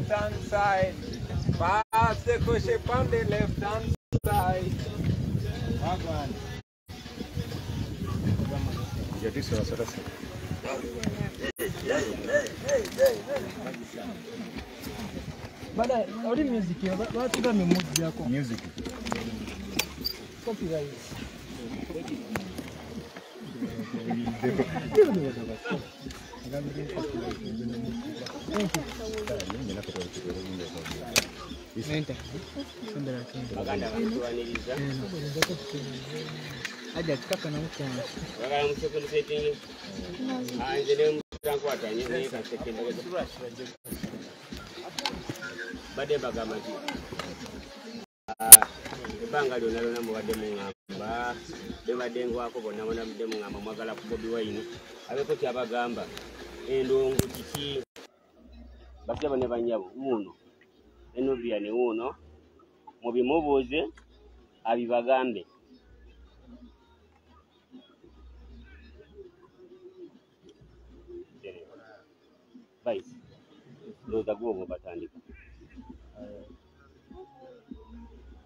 left hand side. Pass the crochet on the left hand side. But only music here. What you got me music? Copyright. Bangali unalona muwadde mungamba bebadde ngwako bonna munabudde mungamba mwagala ku Bobi Wine abeko kyabagamba endongo kiki basaba ne banyabo uno enobya ne uno mubimubuuze abibagambe baisi loza gwogo batandika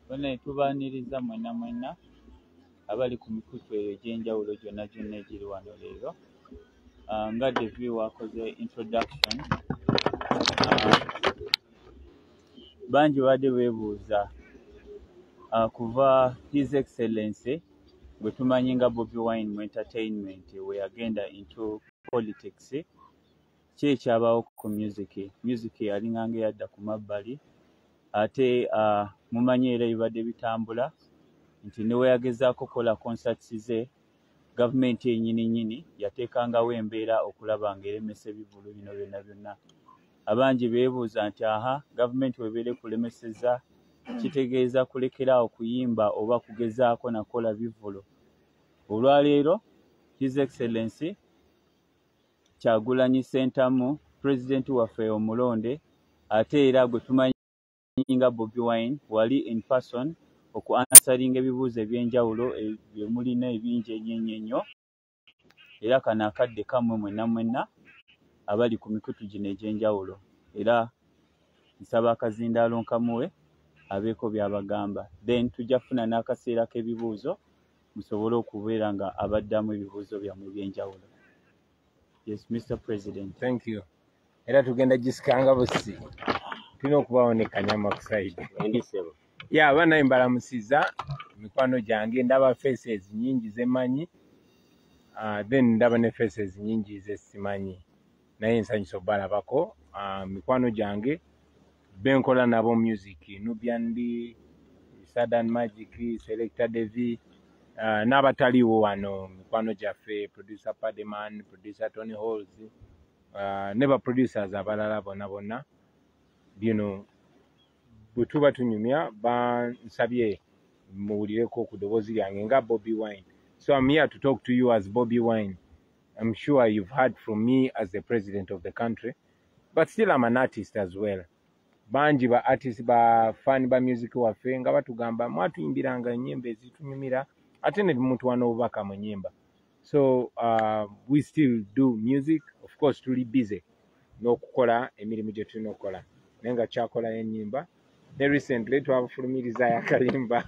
bonna tubaaniriza mwena abali ku mikutu eyo egy'enjawulo gyonna egiri wano leero nga Devi wakoze introduction bangi badde beebuuza kuva His Excellency gwe tumanyi nga Bobi Wine mu entertainment we yagenda into politics ki ekyabaawo ku music yalinganga eyadda ku mabbali ate mumanyi era ebibadde bitambula nti newe yagezaako kola concerts ze gavumenti ennyini yateekangawo embeera okulaba ng'eremesa ebivulu bino byonna abangi beebuuza nti gavumenti webeera ekulemeseza kitegeeza kulekeraawo kuyimba oba kugezaako nakola bivulu olwaleero His Excellency Kyagulanyi Ssentamu pulezidenti waffe omulonde ate era gwe tumanyi nga Bobi Wine wali in person okuansaringa ebibuuzo ebyenjawulo bye mulina ebingi ennyo era kano akadde kammwe mwenna abali ku mikutu gino egy'enjawulo era nsaba akazindaalo nkamuwe abeeko byabagamba then tujja kufuna n'akaseera k'ebibuuzo musobole okubeera nga abaddamu ebibuuzo byammwe ebyenjawulo. Yes, Mr. President. Thank you. Era tugenda gisikanga busi. Tulina okubaawo ne kanyama ku side. Ya abaana mbalamusiza mikwano gyange ndaba faces nyingi zemanyi then ndaba ne faces nyingi ze simanyi naye nsanyusa obalabako mikwano gyange benkola nabo music Nubian B, Southern Magic, Selector Devi n'abataliwo wano mikwano gyaffe producer Pademan, producer Tony Halls ne ba producers abalala bonna bwe tuba tunyumya bansabye muwulireko ku ddoboozi lyange nga Bobi Wine. So I'm here to talk to you as Bobi Wine. I'm sure you've heard from me as the president of the country, but still I'm an artist as well. Banji ba artist ba fan ba music waffe nga batugamba mwatuyimbiranga ennyimba ezitunyumira ate ne muntu wano obubaka mu nnyimba. So we still do music, of course tuli busy n'okukola emirimu gye tulina okukola naye nga kyakola ennyimba ne recently twabafulumiriza yakayimba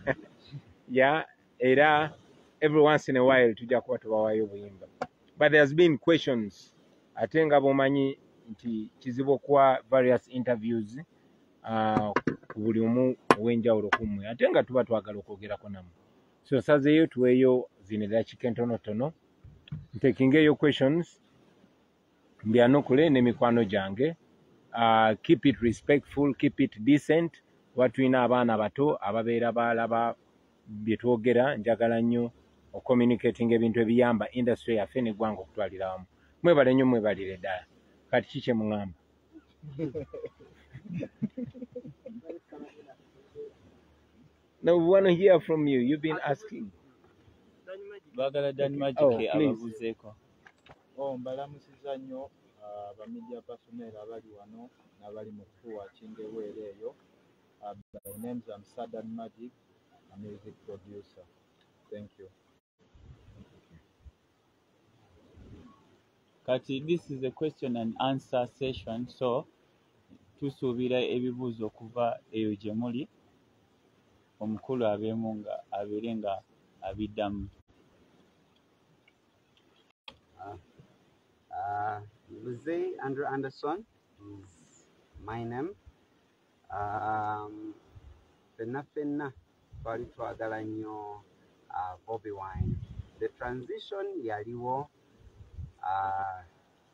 era every once in a while tujja kuba tubawaayo obuyimba, but there's been questions ate nga bomanyi nti kizibu okuwa various interviews ku buli omu ow'enjawulo kummwe ate nga tuba twagala okwogerako nammwe, so sazeeyo tuweeyo zino dakiika entonotono ntekingeeyo questions mbyanukule n'emikwano gyange. Keep it respectful, keep it decent. Watulina abaana bato ababeera balaba bye twogera, njagala nnyo ocommunicating ebintu ebiyamba industry yaffe n'eggwanga okutwalira wamu. Mwebale nnyo mwebalire ddala. Kati ki kye muŋŋamba? Now we want to hear from you. You've been asking. Bagala Dani Magic ababuzeeko. Mbalamusiza nnyo abamedia personnel abali wano n'abali mu kuwatchinga eweera eyo. My name is Southern Magic, a music producer. Thank you. Kati, this is a question and answer session, so tusuubira ebibuuzo okuva eyo gye muli omukulu abeemu nga abeere nga abiddamu. Mzee Andrew Anderson is my name. Fenna twali twagala nnyo Bobi Wine. The transition yaliwo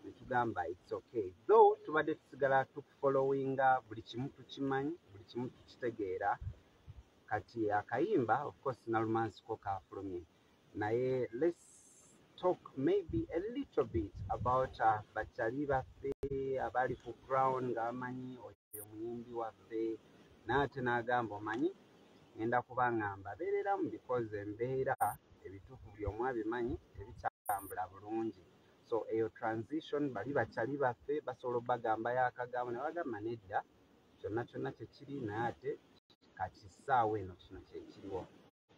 netugamba it's okay. Though tubadde tusigala tukufollowinga buli kimu tukimanyi, buli kimu tukitegeera. Kati akayimba of course Nalumansi ko kafulumye. Naye let's talk maybe a little bit about bakyali baffe abali ku ground ng'amanyi oyo muyimbi waffe n'ate n'agamba omanyi ngenda kubangamba beereramu because embeera ebituufu buli omu abimanyi tebikyatambula bulungi. So eyo transition bali bakyali baffe basobola obagambayo akagambo ne bagamba nedda kyonna kyonna kyekiri naye ate kati ssaawa eno kino kyekiriwo.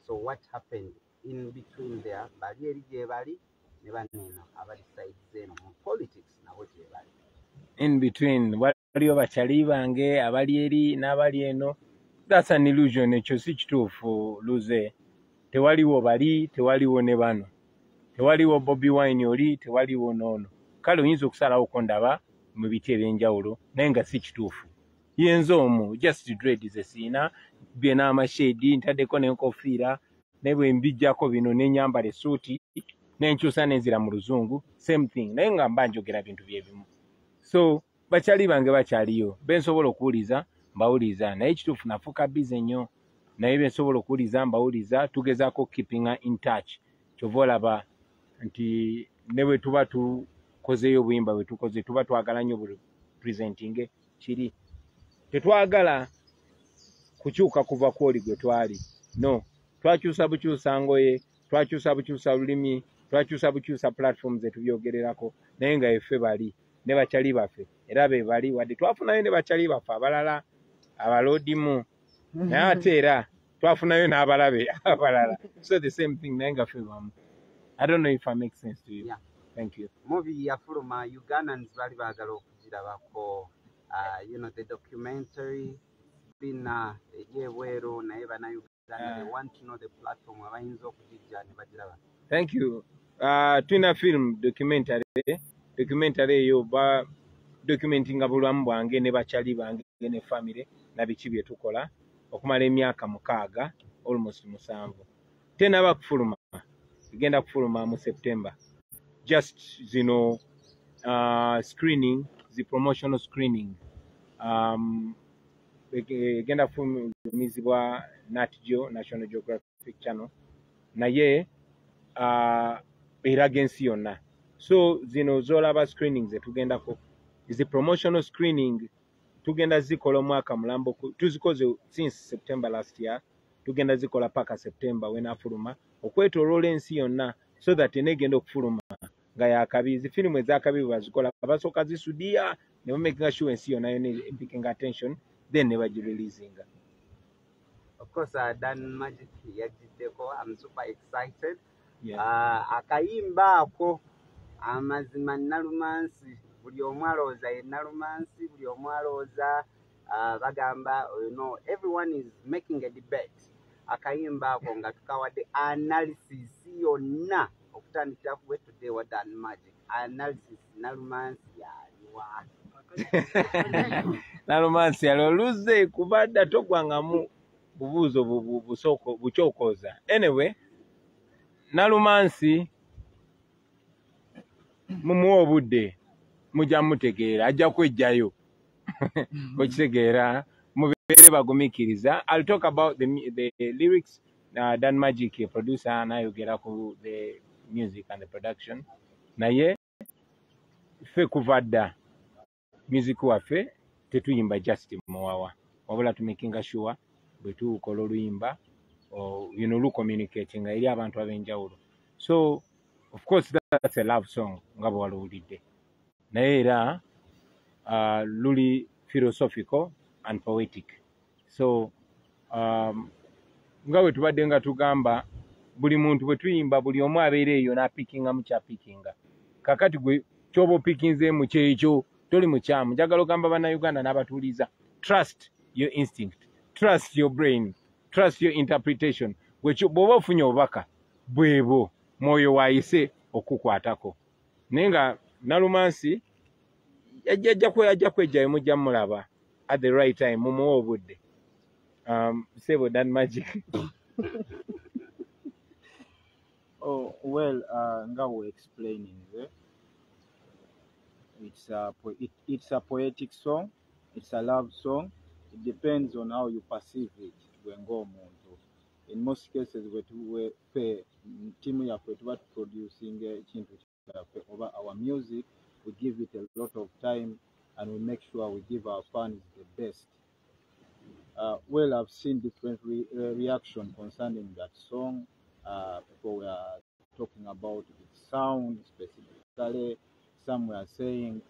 So what happened in between there bali eri gye bali ne banneeno abali sides eno mu politics nabo gye bali. In between waliyo bakyali bange abali eri n'abali eno. That's an illusion. Ekyo si kituufu luze. Tewaliwo bali, tewaliwo ne bano. Tewaliwo Bobi Wine oli, tewaliwo n'ono. Kale oyinza okusalawo ko ndaba mu biti eby'enjawulo naye nga si kituufu. Yenza omu just dread ze siina bye n'amashedi ntaddeko n'enkofiira ne bwe mbijjako bino n'enyambala essuuti n'enkyusa n'enzira mu luzungu same thing naye nga mba njogera bintu bye bimu. So bakyali bange bakyaliyo bensobola okuwuliza mbawuliza naye kituufu nafuuka bize nnyo naye bensobola okuwuliza mbawuliza tugezaako keeping in touch. Kyova olaba nti ne bwe tuba tukozeyo obuyimba bwe tukoze tuba twagala nnyo buli presenting kiri. Tetwagala kukyuka kuva kwoli gwe twali. No, twakyusa bukyusa ngoye, twakyusa bukyusa lulimi, twakyusa bukyusa platforms etubyogererako naye nga effe bali ne bakyali baffe era be bali wadde twafunayo ne bakyali baffe abalala abalodimu naye ate era twafunayo n'abalabe abalala. So the same thing naye nga ffe bamu. I don't know if I make sense to you. Yeah. Thank you. Movie yafuluma Ugandans bali baagala okugirabako. You know, the documentary been ebweru naye bana Uganda they want to know the platform abayinza okugijja ne bagiraba. Thank you. Twina film documentary eyo ba documenting abulamu bwange ne bakyali bange ne family na biki bye tukola okumala emyaka 6 almost 7. Tena bakufuluma igenda kufuluma mu September. Just screening, the promotional screening. Igenda kufulumizibwa Nat Geo, National Geographic Channel. Naye eraga ensi yonna. So zolaba screenings etugendako is the promotional screening tugenda zikola omwaka mulambo tuzikoze since September last year. Tugenda zikola paka September wenafuluma okwetoloola ensi yonna so that enegenda okufuluma nga yakabizi filimu ezakabizi bazikola abasooka zisudia ne bamaking sure ensi yonna picking attention then ne bagireleasinga. Of course Dan Magic yagiddeko. I'm super excited. Yeah. Akayimba ako amazima Nalumansi buli omu alowooza ye Nalumansi buli omu alowooza bagamba everyone is making a debate. Akayimba ako nga tukawadde analysis yonna okutandikira ku today wa Dan Magic. Analysis Nalumansi yaliwa. Nalumansi aloluze kubadda togwangamu bubuuzo buchokoza. Anyway, Nalumansi mumuwa obudde mujja mutegeera ajja kwejjayo okitegeera mubeere bagumikiriza. I'll talk about the lyrics. Dan Magic producer anayogera ku the music and the production. Naye ffe kuva dda music waffe tetuyimba just muwawa wabula tumakinga sure bwe tukola oluyimba communicating eri abantu ab'enjawulo. So of course that's a love song nga bwe waluwulidde naye era luli philosophical and poetic. So nga bwe tubadde nga tugamba buli muntu bwe tuyimba buli omu abeera eyo n'apikinga mu kyapikinga. Kakati gwe kyoba opikinze mu kyekyo toli mukyamu. Njagala ogamba bannayuganda n'abatuuliza, trust your instinct, trust your brain, trust your interpretation. Bw'oba ofunye obubaka bwebo mwoyo waayise okukwatako. Naye nga Nalumansi ajja kwejjayo mujja mulaba at the right time mumuwa obudde. Sebo done magic. Oh, well, nga we explaining there. It's a poetic song. It's a love song. It depends on how you perceive it. In most cases, we pay team ya producing over our music. We give it a lot of time, and we make sure we give our fans the best. Well, I've seen different reaction concerning that song. People were talking about its sound specifically. Some were saying,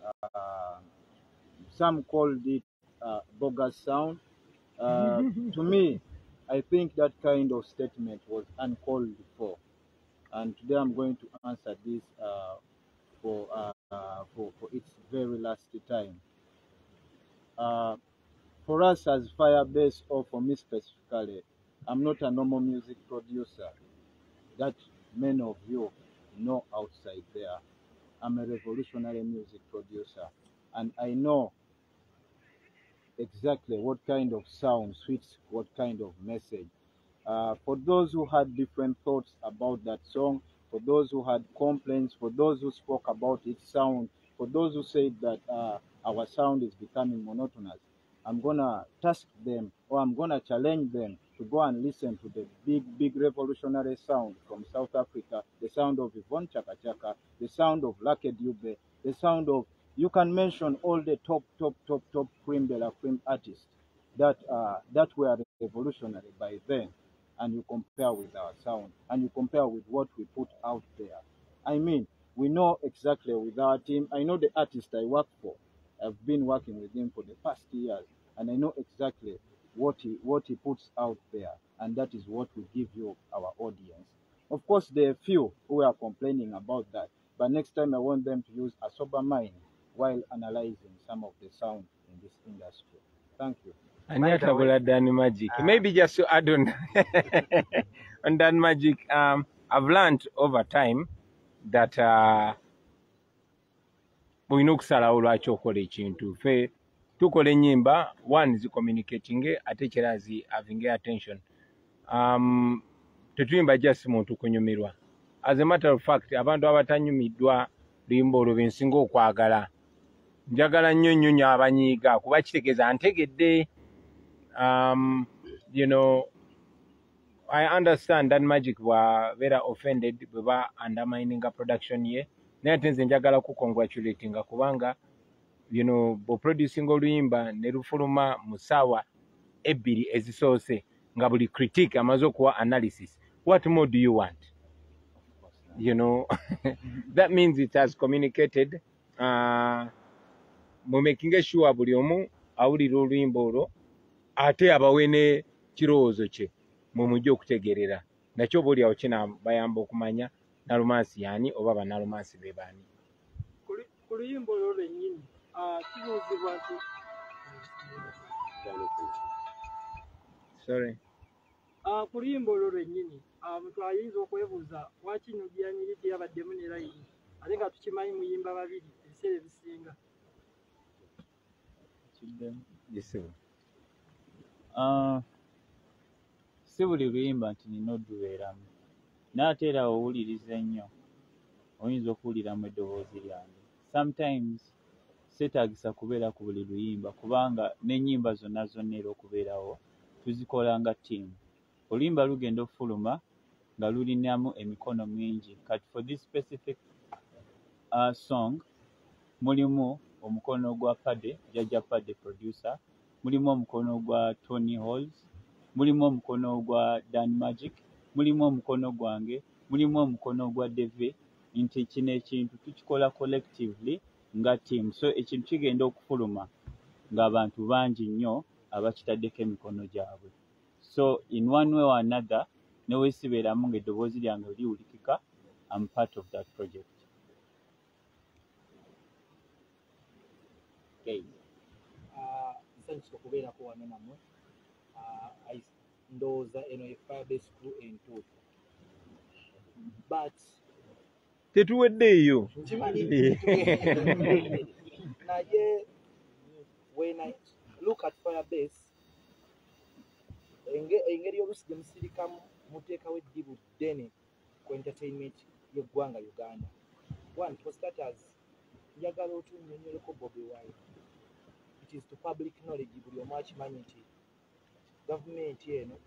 some called it bogus sound. To me, I think that kind of statement was uncalled for. And today I'm going to answer this for its very last time. For us as Firebase, or for me specifically, I'm not a normal music producer that many of you know outside there. I'm a revolutionary music producer, and I know exactly what kind of sound suits what kind of message. For those who had different thoughts about that song, for those who had complaints, for those who spoke about its sound, for those who said that our sound is becoming monotonous, I'm gonna task them, or I'm gonna challenge them to go and listen to the big revolutionary sound from South Africa, the sound of Yvonne Chaka Chaka, the sound of Ayogedde Kunkolagana, the sound of, you can mention all the top cream de la cream artists that were revolutionary by then, and you compare with our sound, and you compare with what we put out there. I mean, we know exactly with our team. I know the artist I work for. I've been working with him for the past years, and I know exactly what he puts out there, and that is what we give you, our audience. Of course, there are few who are complaining about that, but next time I want them to use a sober mind while analyzing some of the sound in this industry. Thank you. And yet done magic. Maybe just to add on on that magic, I've learned over time that bulina okusalawo lwaki okola ekintu. Ffe tukola ennyimba, one zi communicating ate ekirala zi having attention. Tetuyimba just muntu kunyumirwa. As a matter of fact, abantu abatanyumiddwa luyimba olwo be nsinga okwagala. Njagala nnyo abanyiiga kuba kitegeeza ntegedde. You know, I understand that magic were very offended bwe undermining a production ye. Naye ate nze njagala kukongratulatinga kubanga, you know, bo producing oluyimba ne lufuluma mu ssaawa 2 ezisoose nga buli critique amaze okuwa analysis. What more do you want? You know, that means it has communicated. We're making sure buli omu awulira oluyimba olwo ate abawe ne kirowoozo kye mwe mujja okutegeerera. Nakyo buli awo kina bayamba okumanya Nalumansi yani oba bannalumansi be baani. Ku luyimba olwo lwennyini kibuuzibwa nti Sorry. Ku luyimba olwo lwennyini omuntu ayinza okwebuuza lwaki Nugyaniri teyabaddemu ne layini ate nga tukimanyi muyimba babiri ebiseera ebisinga. Si buli luyimba nti nina olubeeramu, n'ate era owuliriza ennyo oyinza okuwuliramu eddoboozi lyange. Sometimes seetaagisa kubeera ku buli luyimba kubanga n'ennyimba zonna era okubeerawo tuzikola nga ttiimu. Oluyimba lugenda okufuluma nga lulinamu emikono mingi. Kati for this specific song mulimu omukono gwa Padde, Jajja Padde producer, mulimu omukono gwa Tony Halls, mulimu omukono gwa Dan Magic, mulimu omukono gwange, mulimu omukono gwa Deve. Nti kino ekintu tukikola collectively nga team, so ekintu kigenda okufuluma ng'abantu bangi nnyo abakitaddeko emikono gyabwe. So in one way or another, ne weesibeeramu ng'eddoboozi lyange liwulikika, I'm part of that project. nsanyusa okubeerako wano nammwe ndowooza eno ye firebase crew entuufu but tetuweddeeyo naye when I look at firebase engeri oluusi gye musirikamu muteekawo eddibu ddene ku entertainment y'eggwanga Uganda. One, for starters, njagala otunnyonnyoleko Bobi Wine. It is to public knowledge buli omu akimanyi nti gavumenti eno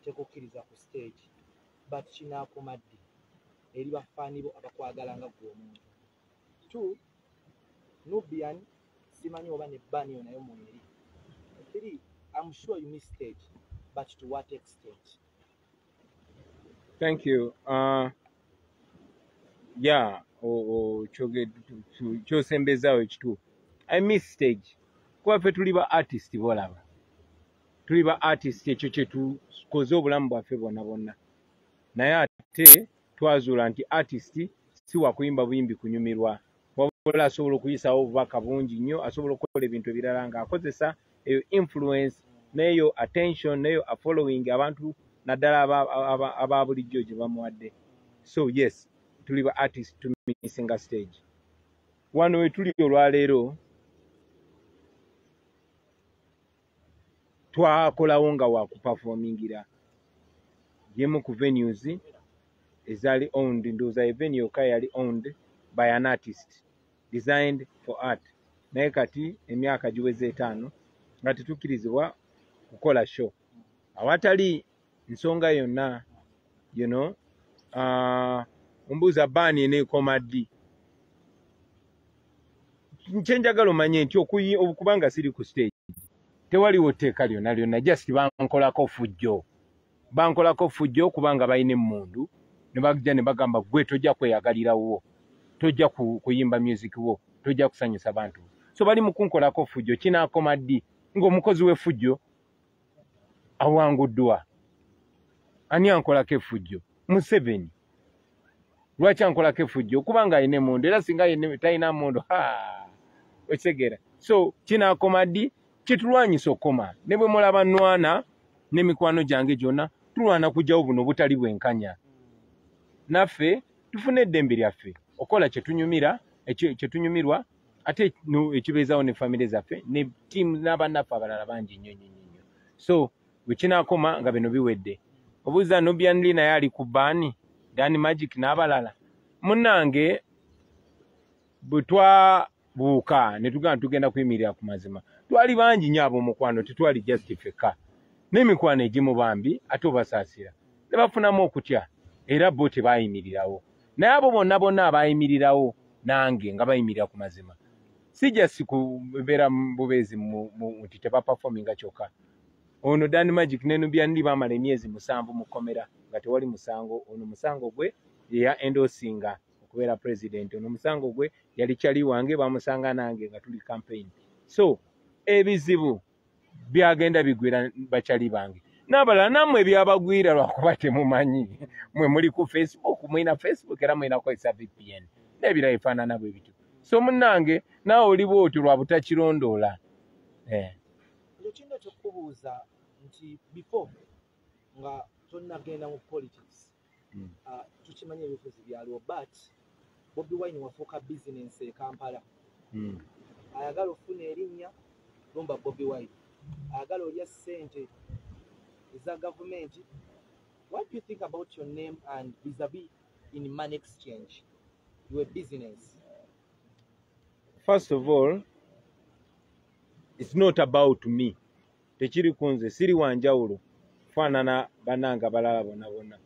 tekukkiriza ku stage but kinaakoma ddi eri bafaani bo abakwagala nga ggwe omuntu. Two, Nubian simanyi oba ne bani yo nayo mweri. Three, I'm sure you missed stage, but to what extent? Thank you. Yeah, kyosembezaawo ekituufu. I miss stage. Kuba ffe tuli ba artist bolaba. Tuli ba artist ekyo kye tukoze obulamu bwaffe bwonna bwonna. Naye ate twazuula nti artist si wa kuyimba buyimbi kunyumirwa. Wabula asobola okuyisawo obubaka bungi nnyo, asobola okukola ebintu ebirala ng'akozesa eyo influence n'eyo attention n'eyo a following abantu naddala aba bulijjo gye bamuwadde. So yes, tuli ba artist to missing stage. Wano we tuli olwaleero twakolawo nga wakuperformingira yemu ku venues ezali owned, ndowooza venue yokka yali owned by an artist designed for art. Naye kati emyaka giweze 5 nga tetukkirizibwa kukola show awatali nsonga yonna, you know, ombuuza baani eneekoma ddi. Kyenjagala omanye nti okubanga siri ku stage tewaliwo tteeka lyonna lyonna, just bankolako fujjo kubanga balina emmundu ne bajja ne bagamba gwe tojja kweyagalirawo, tojja kuyimba music wo, tojja kusanyusa bantu. So bali mu kunkolako fujjo. Kinaakoma ddi ng'omukozi w'effujjo awanguddwa? Ani ankolako effujjo? Museveni. Lwaki ankolako effujjo? Kubanga alina emmundu, era singa talina mmundu okitegeera. So kinaakoma ddi? Kitulwanyisa okukoma. Ne bwe mulaba nnwana n'emikwano gyange gyonna tulwana kujjawo buno butali bwenkanya. Naffe tufune eddembe lyaffe okola kyetunyumirwa ate ekibeezaawo ne famire zaffe ne ttiimu n'abannaffe abalala bangi nnyo. So bwe kinaakoma nga bino biwedde. Obuuza Nubian Lee naye ali ku baani, Dani Magic n'abalala. Munnange bwe twabuuka ne tugamba tugenda kuyimirira ku mazima, twali bangi nnyo ab'omukwano, tetwali just ffekka. N'emikwano egimu bambi ate obasaasira ne bafunamu okutya, era bo tebayimirirawo. Naye abo bonna abayimirirawo nange nga bayimirira ku mazima, sijja sikubeera bubeezi nti tebaperforminga kyokka. Ono Dani Magic ne Nubian Lee bamala emyezi 7 mu kkomera nga tewali musango. Ono musango gwe yeya endosinga okubeera president. Ono musango gwe yali kyali wange, bamusanga nange nga tuli campaign. So ebizibu byagenda bigwira bakyali bange n'abalala nammwe byabagwira lwakuba temumanyi. Mwe muli ku Facebook, mwina Facebook era mwina kukozesa VPN n'ebirala ebifaanana bwe bityo. So munnange naawe oli bw'otyo lwa butakirondoola. Ekyo ky'okubuuza nti before nga tonnagenda mu politics, tukimanyi ebifuzi byaliwo, but Bobi Wine wafuuka bizinensi e Kampala. Ayagala ofuna erinnya lumba Bobi Wine, ayagala olya ssente eza gavumenti. What do you think about your name and vis-a-vis in money exchange, your business? First of all, it's not about me. Tekiri kunze, siri wanjawulo kufaanana bannanga balala bonna.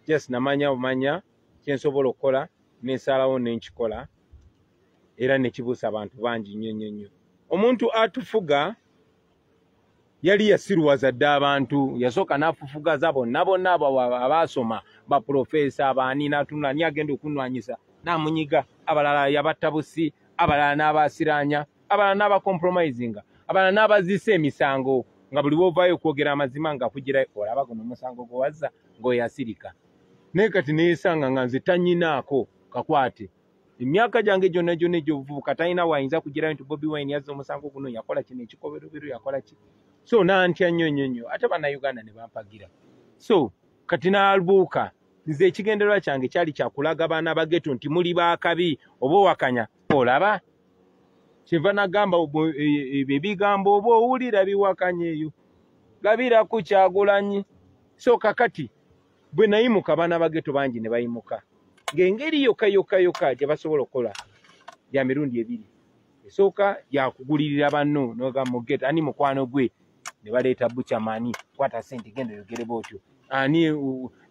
Just namanya kyensobola okukola n'ensalawo n'enkikola era nekibuusa abantu bangi nnyo. Omuntu atufuga yali yasiruwaza dda abantu, yasooka n'afufugaza bonna abaasoma baprofesa abaani n'atunula ani agenda okunwanyisa n'amunyiga. Abalala yabatta busi, abalala n'abaasiraanya, abalala n'abakompromisinga, abalala n'abazisa emisango nga buli wovaayo okwogera amazima nga kugira olaba guno omusango gwe wazza ng'oyo asirika. Naye kati neesanga nga nze tanyinaako kakwate. emyaka gyange gyonna gyonna egy'obuvubuka talina wayinza kugirayo nti Bobi Wine yazza omusango guno yakola kino ekikoberoberu yakola ki. So nantya nnyo ate bannayuganda ne bampagira. So kati n'albuuka nze ekigendererwa kyange kyali kyakulaga baana bageto nti muli baakabi oba owakanya olaba kyenva nagamba ebigambo oba owulira biwakanya eyo labira ku Kyagulanyi. So kakati bwe nayimuka baana bageto bangi ne bayimuka ng'engeri yokka gye basobola okukola ya mirundi ebiri. Esooka yakugulirira banno noga mugeta ani mukwano gwe ne baleeta buchamani kwata sente genda yogere botyo ani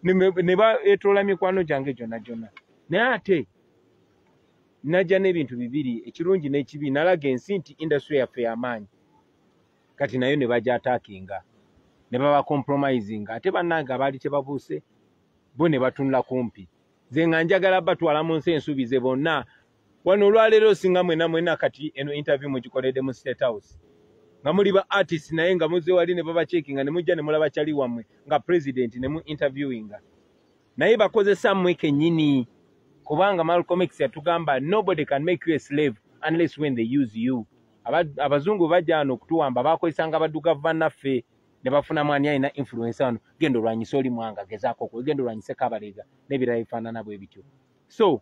ne baetola mikwano gyange gyonna. Naye ate najja n'ebintu bibiri ekirungi n'ekibi nalaga ensi nti industry yaffe y'amaanyi kati nayo ne bajja attackinga ne baba compromising ate bannange abaali tebabuuse bo ne batunula kumpi. Nze nga njagala batwala mu nsi ensuubize bonna wano olwaleero singa mwena kati eno interview mugikoledde mu State House nga muli ba artist naye nga muze wali ne baba checkinga ne mujja ne mulaba kyali wammwe nga president ne mu interviewinga naye bakozesa mmwe kennyini kubanga Malcolm X yatugamba nobody can make you a slave unless when they use you. Abazungu bajja ano okutuwamba bakozesanga baddugavu bannaffe ne bafuna mwani alina influence ano genda olwanyisa oli mwanga gezaako genda olwanyise Kabalega n'ebirala bifaanana bwe bityo. So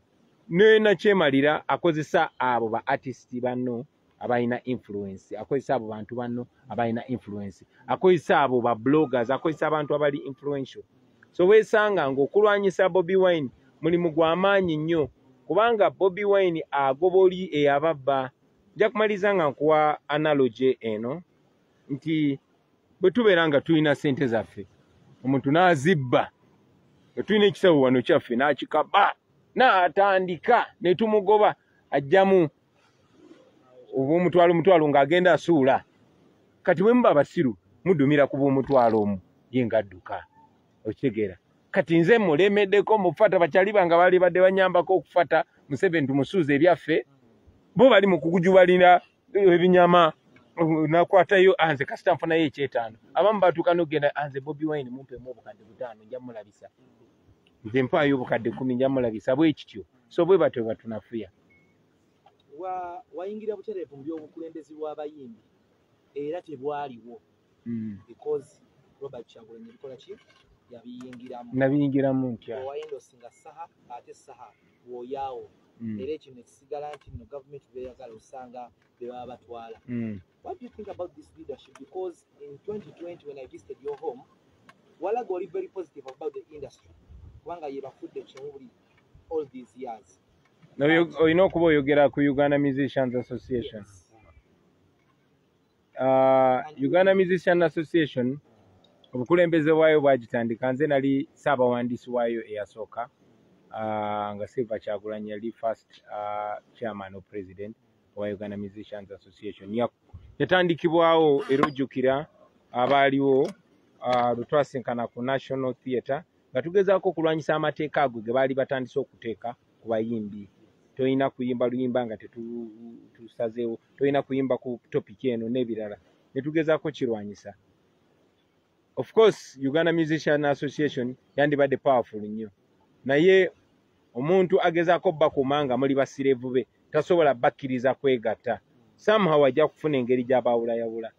nena kyemalira akozesa abo ba artist banno abalina influence, akozesa abo bantu banno abalina influence, akozesa abo ba bloggers, akozesa abantu abali influential. So weesanga ng'okulwanyisa Bobi Wine mulimu gw'amaanyi nnyo kubanga Bobi Wine agoboli eyababba. Nja kumaliza nga nkuwa analogy eno nti bwe tubeera nga tulina ssente zaffe omuntu n'azibba bwe tulina ekisawo wano kyaffe n'akikaba n'atandika ne tumugoba ajjamu obw'omutwalo ng'agenda asuula kati bwe muba abasiru mudumira ku bw'omutwalo omu ye ng'adduka okitegeera. Kati nze mulemeddeko mufata bakyali bange baali badde banyambako okufata Museveni tumusuuza ebyaffe bo bali mu kugujubalira ebinyama nakwatayo anze kasita nfunayo ekyetaano abamu batuuka n'ogenda anze Bobi Wine mumpemu obukadde 5 nja mulabisa nze mpaayo obukadde 10 nja mulabisa bwe kityo. So bwe batyo batunafuya wayingira butereevu mu by'obukulembezi bw'abayimbi era tebwaliwo because Robert Kyagulanyi bikola ki yabiyingiramu nabiyingiramu ntya wayenda osinga saha ate saha woyaawo era ekino ekisigala nti no government beyagala osanga be baba batwala. What do you think about this leadership? Because in 2020 when I visited your home walaga oli very positive about the industry kubanga yebafudde kimubuli all these years. Olina okuba oyogera ku Uganda Musicians Association. Yes. Uganda Musicians Association obukulembeze bwayo bwagitandika nze nali ssaabawandiisi waayo eyasooka nga Silver Kyagulanyi yali first chairman of president wa Uganda Musicians Association. Yatandikibwawo era ojjukira abaaliwo lutwasinkana ku National Theatre nga tugezaako okulwanyisa amateeka ago ge baali batandise okuteeka ku bayimbi. Toyina kuyimba luyimba nga tusazeewo, toyina kuyimba ku topic eno n'ebirala ne tugezaako kirwanyisa. Of course Uganda Musician Association yandibadde powerful nnyo naye omuntu agezaako bakuma muli basirevu be tasobola bakkiriza kwegatta. Somehow ajja kufuna engeri gy'abawulayawula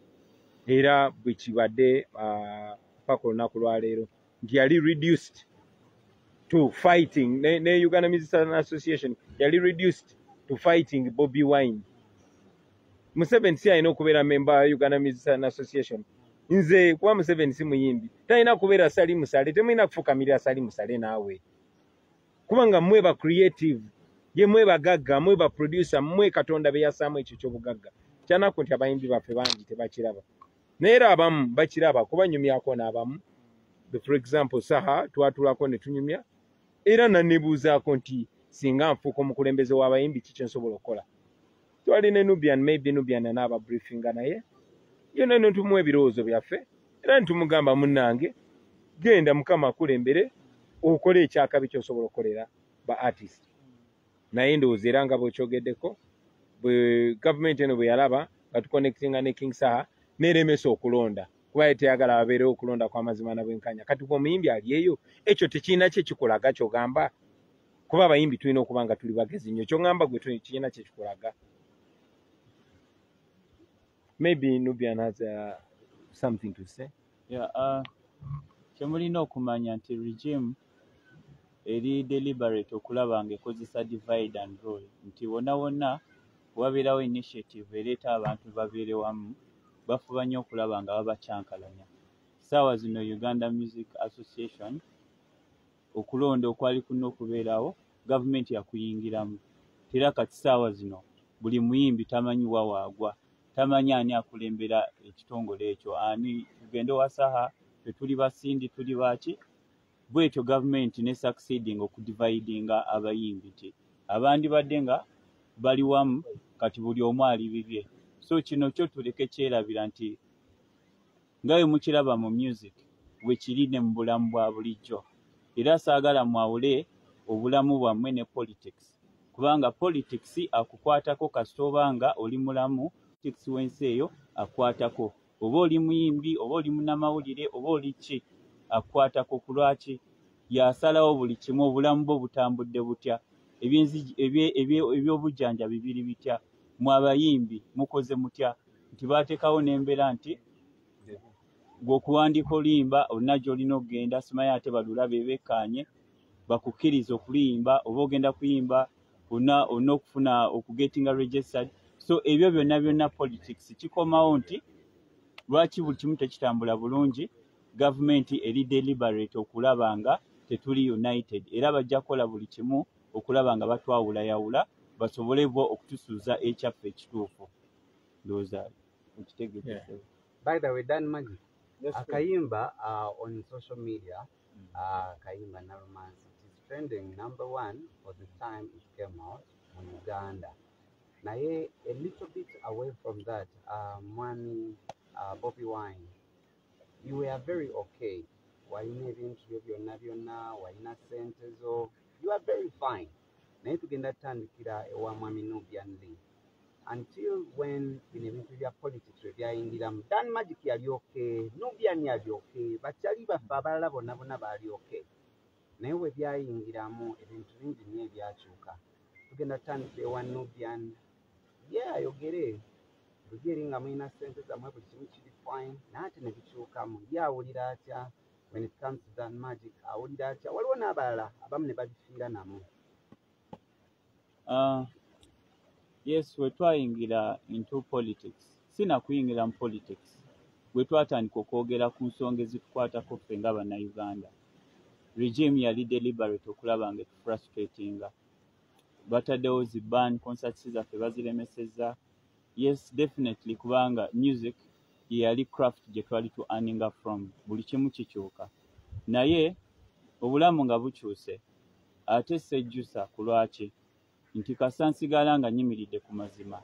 era bwe kibadde paka olunaku lwaleero nti yali reduced to fighting ne Uganda Musician Association yali reduced to fighting Bobi Wine. Museveni si alina okubeera member wa Uganda Musician Association. Nze kuba Museveni si muyimbi talina kubeera sali musale, temulina kufukamirira sali musale naawe kubanga mmwe ba creative ye mmwe bagagga mmwe ba producer mmwe Katonda be yasaamu ekyo ky'obugagga. Kyanaku nti abayimbi baffe bangi tebakiraba naye era abamu bakiraba kuba nyumyako n'abamu. For example saha twatulako ne tunyumya era nanebuuzaako nti singa nfuuka omukulembeze w'abayimbi kiki nsobola okukola. Twali ne Nubian maybe Nubian n'aba briefinga naye yena ntumuwa ebirowoozo byaffe era ntumugamba munnange genda Mukama akulembere okole ekyakabi ky'osobola okukolera ba artist. Naye ndowooza era nga bw'okyogeddeko bwe gavumenti eno bwe yalaba nga tuconnectinga ne King Saha n'eremesa okulonda kuba teyagala babeerewo okulonda kw'amazima na bwenkanya. Kati bw'omuyimbi ali eyo ekyo tekirina kye kikolaga ky'ogamba kuba abayimbi tulina okuba nga tuli bagezi nnyo kyongamba gwe kirina kyekikulaga. Maybe Nubian has something to say. Yeah, kyemulina okumanya nti regime eri deliberate okulaba nga ekozesa divide and rule, nti wonna wabeerawo initiative ereeta abantu babeere wamu, bafuba nnyo okulaba nga babakyankalanya. Saawa zino Uganda Music Association okulonda okwali kuno okubeerawo, gavumenti yakuyingiramu. Era kati saawa zino buli muyimbi tamanyi wa waagwa, tamanyi ani akulembera ekitongole ekyo, ani tugende wasaha, tetuli basindi tuli baki. Bwetyo gavumenti ne succeeding okudividinga abayimbi, nti abandi badde nga bali wamu kati buli omu ali bibye. So kino kyo tuleke kyerabira nti nga bwe mukiraba mu music bwe kiri ne mu bulamu bwa bulijjo. Era saagala mwawule obulamu bwammwe ne politics, kubanga politics akukwatako kasita obanga oli mulamu, politics w'ensi eyo akwatako. Oba oli muyimbi, oba oli munnamawulire, oba oli ki, akwatako. Ku lwaki yasalawo buli kimu, obulamu bwo butambudde butya, ebyobujjanja bibiri bitya, mu abayimbi mukoze mutya, nti bateekawo n'embeera nti gweokuwandiika olimba olina gy'olina okugenda, simanyi ate balula beebekkaanye bakukkiriza okuyimba, oba ogenda kuyimba olina okufuna okugetinga registered. So ebyo byonna politics kikomawo nti lwaki buli kimu tekitambula bulungi. Gavumenti eri deliberate okulaba nga tetuli united, era bajja kukola buli kimu okulaba nga batwawulayawula basobole bo okutusuuza ekyaffe ekituufu. Ndowooza okitegeeza. By the way, Dan Magic, akayimba on social media, akayimba na romance, it is trending #1 for the time it came out in Uganda. Naye a little bit away from that, mwami Bobi Wine, you were very okay. Walina ebintu byo byonna, walina sente zo, you are very fine. Naye tugenda tutandikira ewa mwami Nubian Lee. Until when bino ebintu bya politics byayingiramu, Dan Magic yali okay, Nubian yali okay, bakyali baffe abalala bonna baali okay. Naye we byayingiramu ebintu bingi nnyo ebyakyuka. Tugenda tutandikira ewa Nubian, ayogere buli eri nga mulina sente zammwe, buli kimu kiri fine, naye ate ne bikyukamu. Ye awulira atya when it comes to Dan Magic, awulira atya? Waliwo n'abalala abamu ne babifiira namu. Yes, we twayingira into politics. Sina kuyingira mu politics. We twatandika okwogera ku nsonga ezitukwatako ffe nga bannayuganda. Regime yali deliberate okulaba nga etufrustratinga. Bataddewo zi ban concerts zaffe baziremesezza. Yes, definitely, kubanga music yali craft gye twali tu earninga from. Buli kimu kikyuka. Naye obulamu nga bukyuse, ate sejjusa ku lwaki nti kasa nsigala nga nyimiridde ku mazima.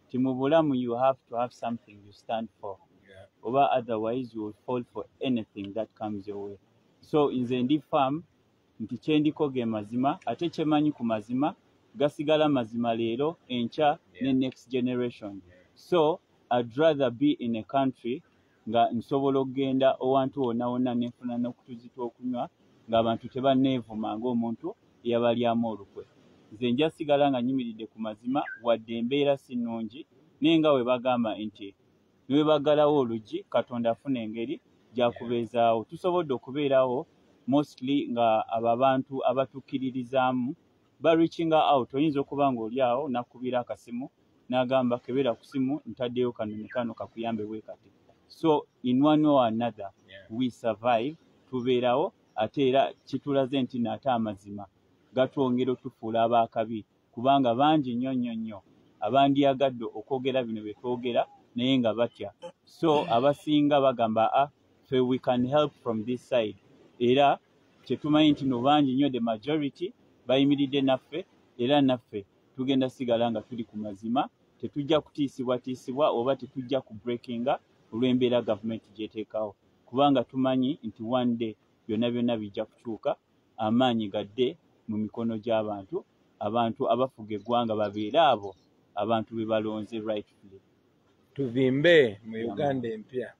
Ti mu bulamu you have to have something you stand for. Oba otherwise you will fall for anything that comes your way. So nze ndi firm nti kyendiko ge mazima, ate kyemanyi ku mazima gasigala mazima leero, enkya ne next generation. So I'd rather be in a country nga nsobola okugenda owantu wonna nenfuna n'okutuzita okunywa ng'abantu tebanneevuma ng'omuntu eyabalyamu olukwe. Nze nja sigala nga nyimiridde ku mazima wadde embeera si nnungi, naye nga we bagamba nti ne bwe baggalawo oluggi Katonda afuna engeri gy'akubeezaawo. Tusobodde okubeerawo mostly nga abo abantu abatukkiririzaamu reaching out. Oyinza okuba ng'oli awo nakubira akasimu n'agamba kebera ku simu ntaddeyo kano kakuyambe bwe kati. So in one way or another we survive, tubeerawo, ate era kitulaze nti nate amazima gatwongera otufuula abaakabi, kubanga bangi nnyo abandiyagadde okwogera bino bye twogera naye nga batya. So abasinga bagamba fe we can help from this side. Era kyetumanyi nti no bangi nnyo, the majority bayimiridde naffe, era naffe tugenda sigala nga tuli ku mazima, tetujja kutiisibwa oba tetujja ku breakinga olw'embeera gavumenti gyeteekawo, kubanga tumanyi nti one day byonna bijja kukyuka, amaanyi gadde mu mikono gy'abantu, abantu abafuga eggwanga babeere abo abantu be balonze rightfully. Tuvimbe mu Uganda empya.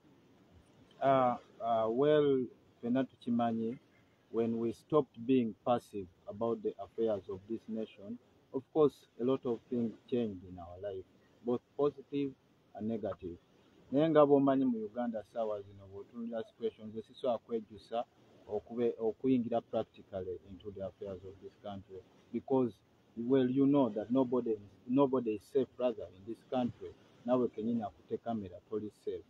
Well, fena tukimanyi when we stopped being passive about the affairs of this nation, of course, a lot of things changed in our life, both positive and negative. Naye nga bw'omanyi mu Uganda ssaawa zino bw'otunulira situations esisobola kwejjusa okuyingira practically into the affairs of this country, because well, you know that nobody is safe rather in this country. Nawe kenyini akute kamera toli safe.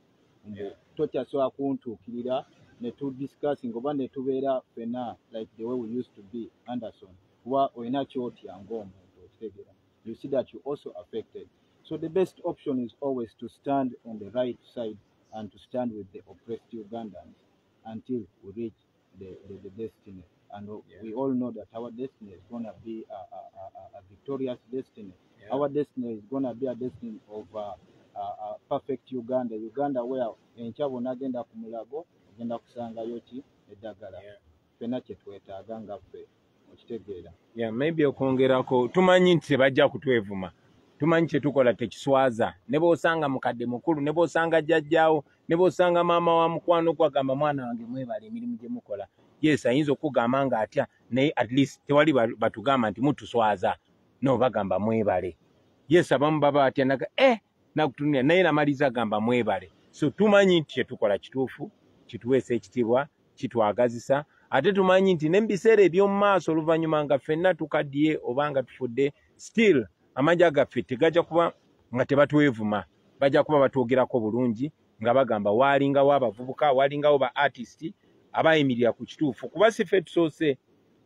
Tokyasobola kuntuukirira ne tudiscussing oba ne tubeera fena like the way we used to be, Anderson. Kuba olina kyotya ng'omuntu okitegeera. You see that you also affected. So the best option is always to stand on the right side and to stand with the oppressed Ugandans until we reach the destiny. And we all know that our destiny is going to be a victorious destiny. Yeah. Our destiny is going to be a destiny of a perfect Uganda. Uganda where enchabo nagenda ku mulago agenda kusangayo ki eddagala. Fena kye twetaaga nga ffe okitegeera. Yeah, maybe okwongerako tumanyi nti bajja kutwevuma. Tumanyi kye tukola tekiswaza. Ne bw'osanga mukadde mukulu, ne bw'osanga jjajjaawo, ne bw'osanga maama wa mukwano gwagamba mwana wange mwebale emirimu gye mukola. Yes, ayinza okugamba nga atya, naye at least tewali batugamba nti mutuswaza. No, bagamba mwebale. Yes, abamu baba atya naga nakutumia naye namaliza gamba mwebale. So tumanyi nti kye tukola kituufu, kituweesa ekitiibwa, kitwagazisa. Ate tumanyi nti n'ebiseera eby'omu maaso oluvannyuma nga ffenna tukaddiye oba nga tufudde, still amajja gaffe tegajja kuba nga tebatwevuma. Bajja kuba batwogerako bulungi nga bagamba waalingawo abavubuka, waalingawo ba artist abayimirira ku kituufu. Kuba si ffe tusoose,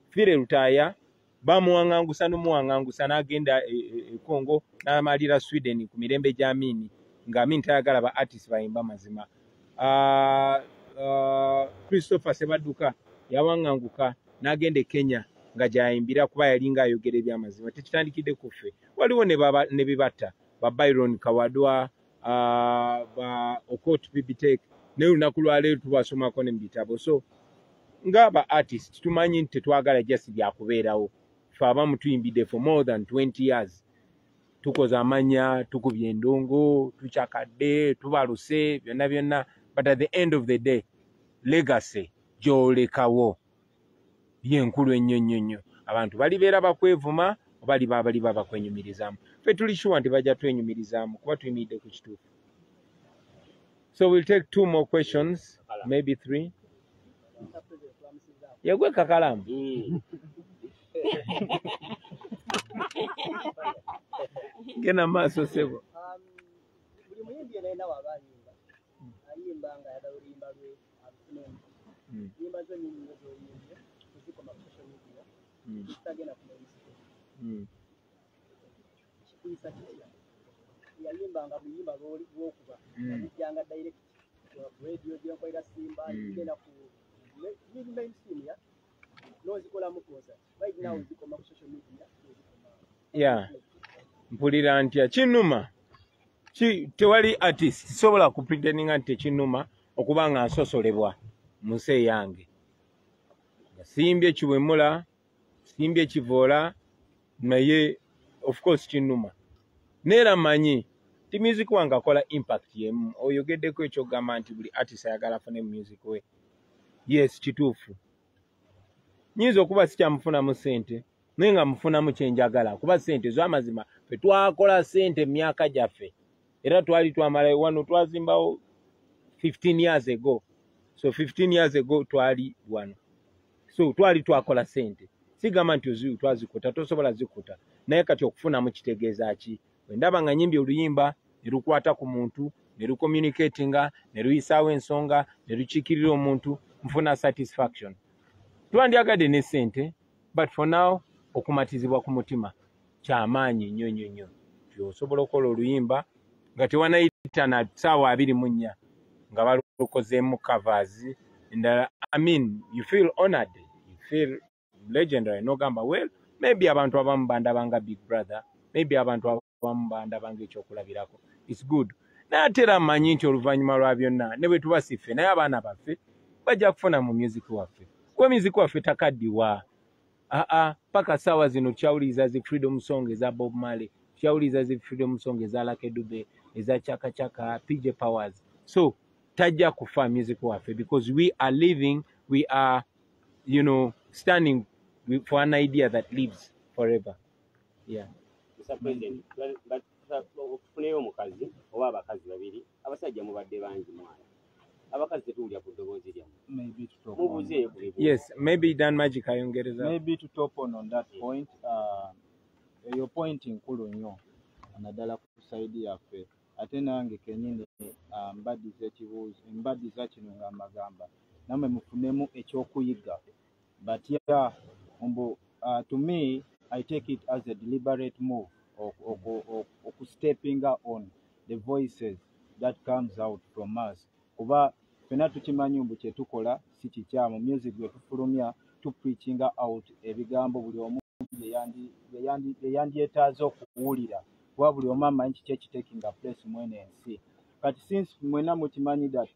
Fire Lutaaya bamuwaŋŋangusa n'omuwaŋŋangusa n'agenda e Congo n'amalira Sweden ku mirembe gya Amini, nga Amini tayagala ba artist bayimba mazima. Christopher Sebadduka yawaŋŋanguka n'agenda e Kenya nga gyayimbira kuba yalinga ayogera ebyamazima. Tekitandikidde ku ffe. Waliwo ne bibatta ba Byron Kawadwa, ba Okot Bibitek, ne lunaku lwaleero tubasomako ne mu bitabo. So nga ba artist tumanyi nti tetwagala just byakubeerawo. Ffe abamu tuyimbidde for more than 20 years. Tukoze amanya, tukubye endongo, tukyakadde, tubaluse, byonna byonna. But at the end of the day, legacy gy'olekawo yenkulu ennyo nnyo nnyo. Abantu balibeera bakwevuma oba bali bakwenyumirizamu. Ffe tuli sure nti bajja twenyumirizaamu kuba tuyimiridde ku kituufu. So we'll take 2 more questions, maybe 3. Yegwe kakalamu. Gena maaso sebo. Buli muyimbi yena wabanyimba. Ayimba nga yagala oluyimba lwe afunemu. Yimba zo nyingi z'oyimba kuziko ma social media. Tagenda kumanyisa. Kikuyisa kitya. Yayimba nga buyimba lw'okuba. Yajjanga direct ku radio gy'enkolera Simba, yigenda ku mainstream ya. N'ozikola mu koza. Right now zikoma ku social media. Yeah. Mpulira ntya kinuma. Tewali artist sobola ku pretendinga nti kinuma okuba nga nsosolebwa mu nsi yange. Simbye kiwemula, simbye kivoola, naye of course kinuma. Neera manyi ti music wange akola impact yemu. Oyogeddeko ekyogamba nti buli artist ayagala afune music we. Yes, kituufu. Nyinza okuba sikyamufunamu ssente, naye nga mufunamu kyenjagala kuba ssente z'amazima ffe twakola ssente mu myaka gyaffe. Era twali twamalayo wano twazimbawo 15 years ago. So 15 years ago twali wano. So twali twakola ssente. Sigamba nti twazikuta, tosobola zikuta. Naye kati okufunamu kitegeeza ki? Bwe ndaba nga nyimbye oluyimba ne lukwata ku muntu, ne lucommunicatinga, ne luyisaawo ensonga, ne lukiikirira omuntu, nfuna satisfaction. Twandyagadde ne ssente, but for now okumatizibwa ku mutima kyamaanyi nnyo nnyo nnyo. Osobola okukola oluyimba nga tewanayita na ssaawa 24 nga balukozeemu covers endala. I mean, you feel honored, you feel legendary. Nogamba, well, maybe abantu abamu bandabanga Big Brother, maybe abantu abamu bandabanga ekyokulabirako. It's good. Naye era mmanyi nti oluvannyuma lwa byonna ne bwe tuba siffe naye abaana baffe bajja kufuna mu music waffe. Kuba music waffe takaddiwa. Paka ssaawa zino tukyawuliriza zi freedom song eza Bob Marley, tukyawuliriza zi freedom song eza Kk Dube, eza Chaka Chaka, PJ Powers. So tajja kufa music waffe because we are living, we are you know, standing for an idea that lives forever. Yeah. Mr. President, okufunayo omukazi oba abakazi babiri abasajja mubadde bangi mwana abakazi tetuwulya ku ddoboozi lyammwe. Yes, maybe done magic ayongereza. Maybe to top on that point, your point nkulu nnyo naddala ku side yaffe ate nange kenyini mbaddiza kino nga magamba namwe mufunemu ekyokuyiga, but yeah, to me I take it as a deliberate move of stepping on the voices that comes out from us. Kuba fena tukimanyi mbu kyetukola si kikyamu, music gwe tufulumya tu preaching out ebigambo buli omu yandyetaaze okuwulira kuba buli omu amanyi kiki ekitaking a place mwene ensi. But since mwena mukimanyi that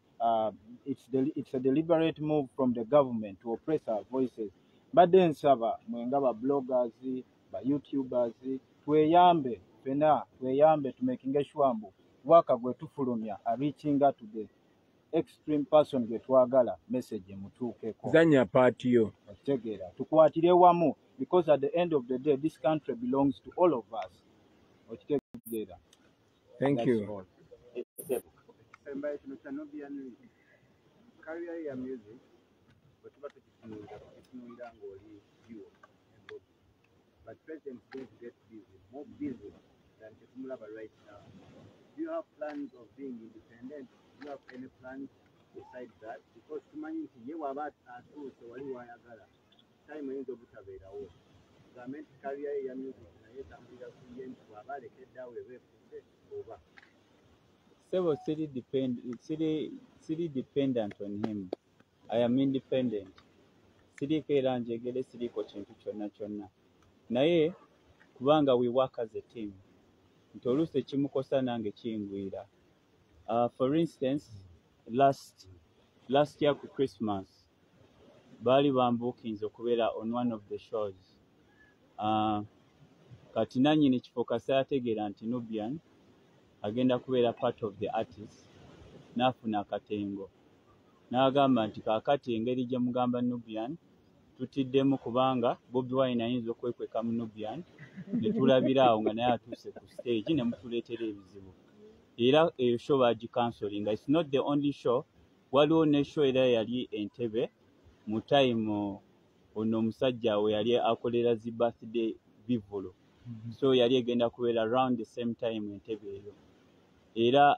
it's a deliberate move from the government to oppress our voices, badde nsaba mwenga ba bloggers ba youtubers tweyambe tumakinge sure mbu waka gwe tufulumya reaching out to the extreme person gwe twagala message mutuukeko. Zanya party yo otegeera tukwatire wamu because at the end of the day this country belongs to all of us. Otegeera. Thank you. Career ya music bwetuba tukitunulira ng'oli jiwo and Bobi, but President is going to get busy, more busy than tetumulaba right now. Do you have plans of being independent? Do you have any plans besides that? Because tumanyi nti ye waba atuuse wali wayagala time eyinza obutabeerawo. Gavumenti career ya music naye etambulira ku ye nti bw'aba alekedde awo eba efudde oba. So city dependent on him. I am independent. Siriko era njegere siriko kintu kyonna. Naye kubanga we work as a team. Nti oluusi ekimukosa nange kingwira. For instance, last year for Christmas, baali bambookinze okubeera on one of the shows. Kati nannyini kifo kasa yategeera nti Nubian agenda kubeera part of the artist n'afuna akatengo. N'agamba nti kaakati engeri gye mugamba Nubian tutiddemu kubanga Bobi Wine ayinza okwekweka mu Nubian ne tulabira awo nga naye atuuse ku stage ne mutuleetera ebizibu. Era eyo show bagikansolinga. It's not the only show. Waliwo ne show era yali Entebbe mu time ono omusajja we yali akolera zi birthday bivolo. So yali egenda kubeera around the same time Entebbe eyo. Era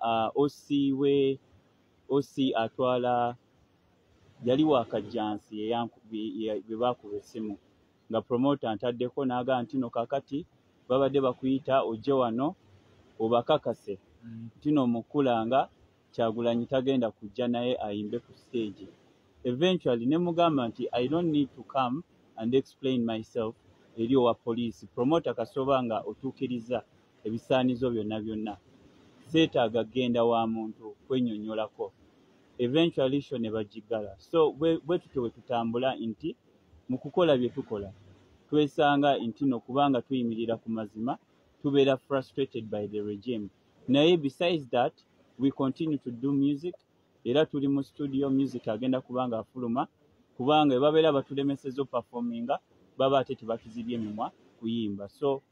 OC atwala yali wakajjansi bwe bakuba essimu nga promoter ntaddeko n'agamba nti no kakati babadde bakuyita ojje wano obakakase tino mukulanga Kyagulanyi tagenda kujja naye ayimbe ku stage. Eventually ne mugamba nti I don't need to come and explain myself eri owa police. Promoter kasoba nga otuukiriza ebisaanizo byonna seetaaga genda wa muntu kwenyonnyolako. Eventually show ne bagigala. So bwe tutyo tutambula nti mu kukola bye tukola twesanga nti no kubanga tuyimirira ku mazima tubeera frustrated by the regime. Naye besides that we continue to do music. Era tuli mu studio music agenda kubanga afuluma kubanga babeera batulemesezzo performinga baba ate tebatuzibye emimwa kuyimba. So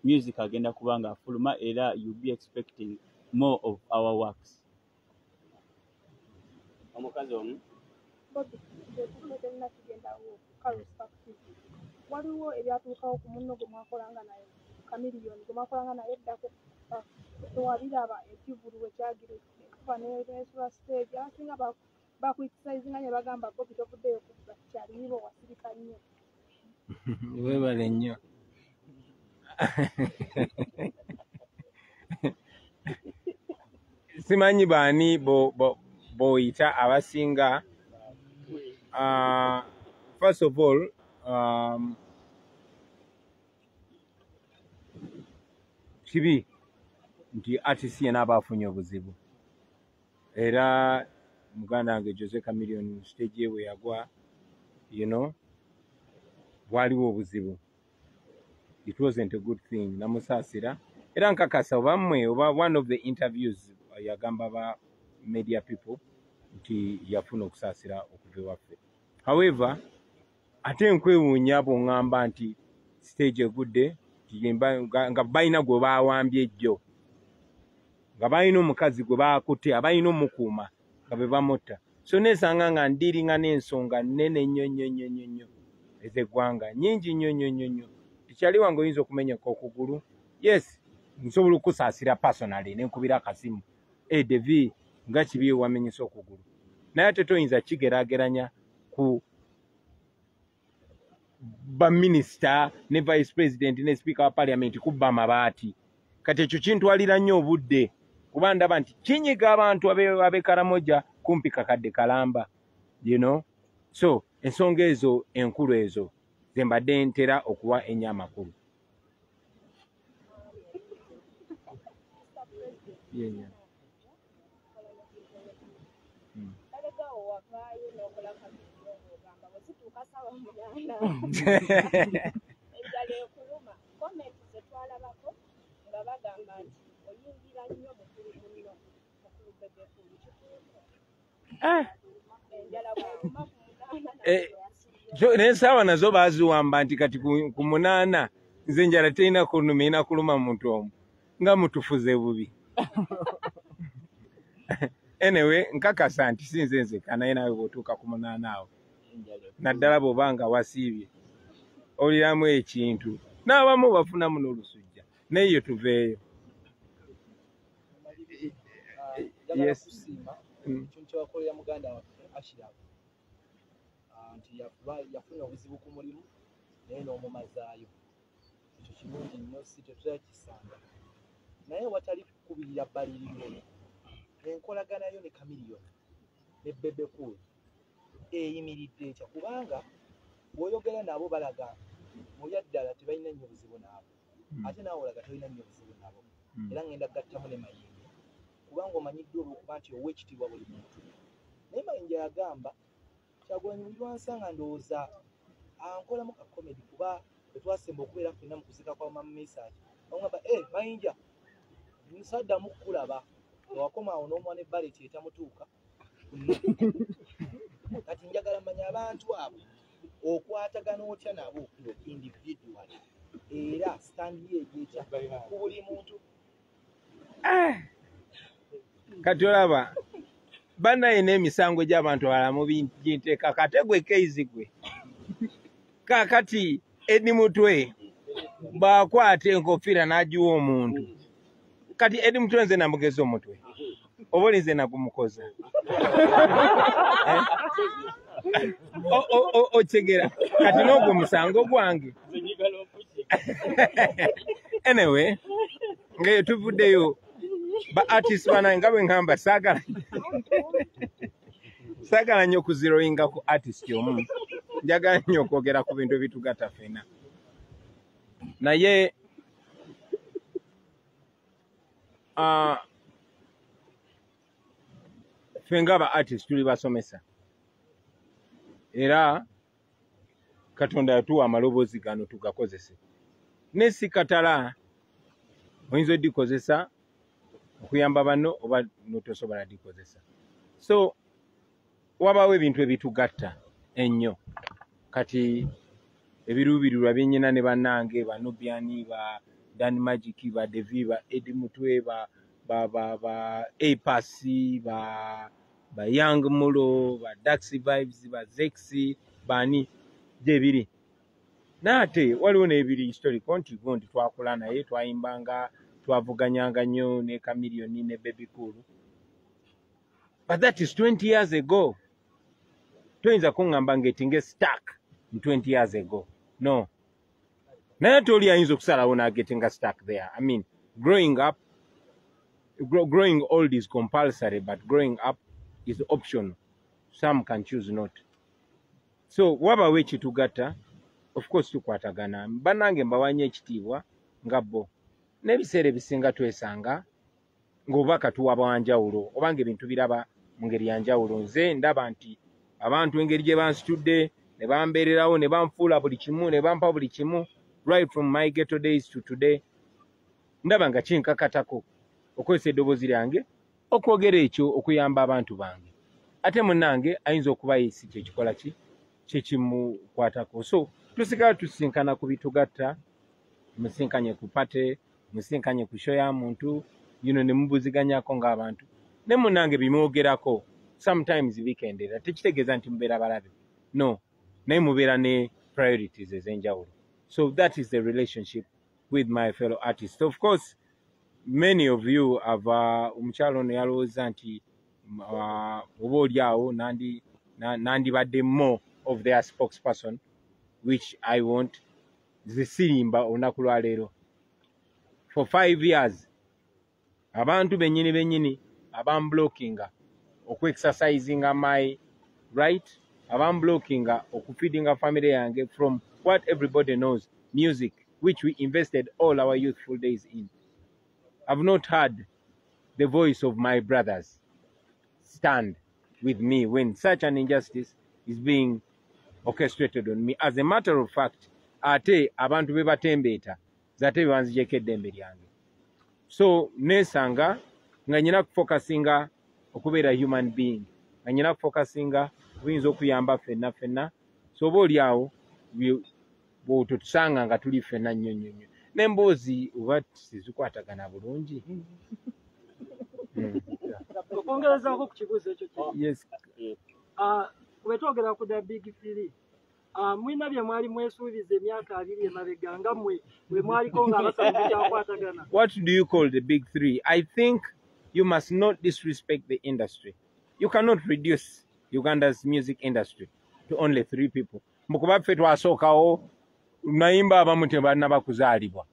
music agenda kubanga afuluma era you be expecting more of our works. Omukazi omu Bobi tulina tugendawo karuspective waliwo ebyatuukawo ku munno gwe mwakolanga naye Chameleone gwe mwakolanga naye eddako tewabiraba ekivulu we kyagira kuba nesula stage abasinga bakuitisaizinga ne bagamba Bobi tovuddeyo kubba kyalimiba wasirika nnyo. Webale nnyo. Simanyi baani boyita abasinga. First of all, kibi nti artist yena abafunye obuzibu. Era muganda wange Jose Chameleone stage we yagwa, you know, waliwo obuzibu. It wasn't a good thing. Namusasira. Era nkakasa obamwe oba one of the interviews yagamba ba media people nti yafuna okusasira okuva waffe. However, ate nkwewuunya bw'oŋŋamba nti stage egudde nga balina gwe baawambye ejjo, nga balina omukazi gwe baakutte, abalina omukuuma nga be bamutta. So neesanga nga ndiringa n'ensonga nnene nnyo ez'eggwanga, nnyingi nnyo. Tekyali wange oyinza okumenyeka okugulu. Yes, nsobola okusaasira personally ne nkubira akasimu. Devi nga kibi wamenyesa okugulu. Naye ate toyinza kigeraageranya ku baminisita ne vice president ne speaker wa parliament kubba amabaati. Kati ekyo kintwalira nnyo obudde kuba ndaba nti kinyiga abantu ab'e Karamoja kumpi kakadde kalamba, you know. So ensonga ezo enkulu ezo ze mbadde ntera okuwa ennyo amakulu. N'ensaawa nazo baaziwamba nti kati ku munaana nze enjala terina kunuma, erina kuluma muntu omu nga mutufuze bubi. Anyway, nkakasa nti si nze nzekka naye naawe bw'otuuka ku munaana awo naddala bw'oba nga wasiibye oliramu ekintu, n'abamu bafunamu n'olusujja, naye tuveeyo. Yes. Ekintu kyewakolera muganda waffe Ashirafu nti yafuna obuzibu ku mulimu naye n'omumazaayo. Ekyo kirungi nnyo, si tetuzakisanga. Naye watali kukubirira bbaliriro, enkolaganayo ne Chameleone ne Bebe Cool eyimiridde etya? Kubanga bw'oyogera nabo balaga mulya ddala tebalina nnyo buzibu nabo, ate naawe olaga tolina nnyo buzibu nabo. Era ngenda gattamu ne Mayinja kubanga omanyiddwa olw'okuba nti ow'ekitiibwa buli muntu. Naye Mayinja yagamba Kyagulanyi buli lwansanga ndowooza ankolamu ka comedy kuba bwe twasemba okubeera ffenna mu kuzika kwa mama Message bamugamba Mayinja nsaddamu kulaba ewakoma awo n'omwana ebbaleti etamutuuka. Kati njagala manya abantu abo okwatagana otya nabo individual era standi egyekya ku buli muntu. Kati olaba bannaye n'emisango gy'abantu abalamu ginteeka kate gwe Keizi gwe kaakati Edi Mutwe bw'akwata enkofiira n'agiwa omuntu. Kati Edi Mutwe nze namugeza omutwe oba oli nze nagumukoza okigera kati n'ogwo musango gwange. Anyway, ngayo tuvuddeyo ba artist bana nga bwe ngamba saagala nnyo okuziroyinga ku artist omu, njagala nnyo okwogera ku bintu ebitugatta ffenna. Naye ffe ng'aba artist tuli basomesa era Katonda yatuwa amaloboozi gano tugakozese. Ne si katala oyinza oddikozesa okuyamba banno oba notosobola ddikozesa. So wabaawo ebintu ebitugatta ennyo. Kati ebiruubirirwa byennyina ne bannange ba Nubiani, ba Dan Magic, ba Devi, ba Edi Mutwe, ba Apasi, ba Young Mulo, ba Daxi Vibes, ba Zexi, bani gyebiri. Naate waliwo n'ebiri historical nti gundi twakola naye twayimbanga twavuganyanga nnyo ne Chameleone ne Bebe Cool. But that is 20 years ago. Toyinza kuŋŋamba ngetinge stuck 20 years ago. No. Naye toli ayinza okusalawo n'agetinga stuck there. I mean, growing old is compulsory, but growing up is optional. Some can choose not. So wabaawo ekitugatta, of course tukwatagana. Bannange mbawanye ekitiibwa nga bo. N'ebiseera ebisinga twesanga ng'obubaka tuwa bwanjawulo oba ng'ebintu biraba mu ngeri ya njawulo. Nze ndaba nti abantu engeri gye bansitudde ne bambeererawo ne banfuula buli kimu ne bampa buli kimu, right from my ghetto days to today, ndaba nga kinkakatako okozesa eddoboozi lyange okwogera ekyo okuyamba abantu bange. Ate munnange ayinza okuba si kye kikola ki kyekimukwatako. So tusigala tusinkana ku bitugatta, musinkanye ku pate, musinkanye ku show ya muntu, ne mubuziganyako ng'abantu. Ne munnange bimwogerako sometimes bikendera, tekitegeeza nti mubeera balabe. No, naye mubeera ne priorities ez'enjawulo. So that is the relationship with my fellow artists. Of course, many of you have omukyalo ono yalowooza nti oba oliawo nandibadde more of their spokesperson, which I want. Zisirimba olunaku lwa leero. For 5 years, abantu bennyini abamblockinga okwe-exercisinga my right, abamblockinga okufeedinga family yange from what everybody knows, music, which we invested all our youthful days in. I've not heard the voice of my brothers stand with me when such an injustice is being orchestrated on me. As a matter of fact, ate abantu bebatembeeta zate bebanzijeko eddembe lyange. So nesanga nga nyina kufocusinga okubeera human being, nga nyina kufocusinga buyinza okuyamba ffenna. So oba oliawo bwototusanga nga tuli ffenna nnyo n'emboozi oba sizikwatagana bulungi. Okwongerezaako ku kibuuzo ekyo. Yes. Wetwogera ku the big three. Mwina bye mwali mwesuubiza emyaka 2 emabega nga mwe mwaliko ng'abasajja kyakwatagana. What do you call the big three? I think you must not disrespect the industry. You cannot reduce Uganda's music industry to only 3 people. Mukuba ffe twasookawo nayimba abamu tebalina bakuzaalibwa.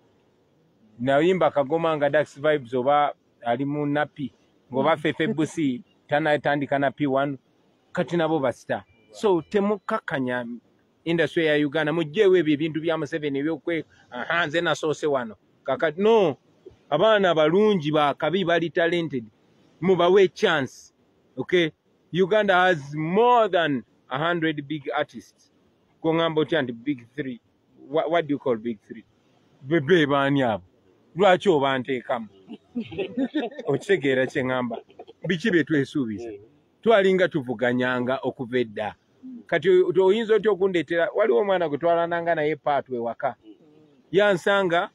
Nayimba kagoma nga Dax Vibes oba ali mu napi ngoba Fefe Busi tanatandika na P1 kati nabo basita. So temukakanya industry ya Uganda mujjewe ebintu bya Museveni ebyokwe nze nasoose wano kakati no, abaana balungi bakabi bali talented, mubawe chance. Okay, Uganda has more than 100 big artists. Kongamba otya nti big 3. What do you call big 3? Bebe bani abo lwaki obanteekamu okitegeera kye ngamba biki bye twesuubiza twalinga tuvuganyanga okuva edda. Kati oyinza otya okundeetera, waliwo omwana gwe twalananga naye paatu ewaka yansanga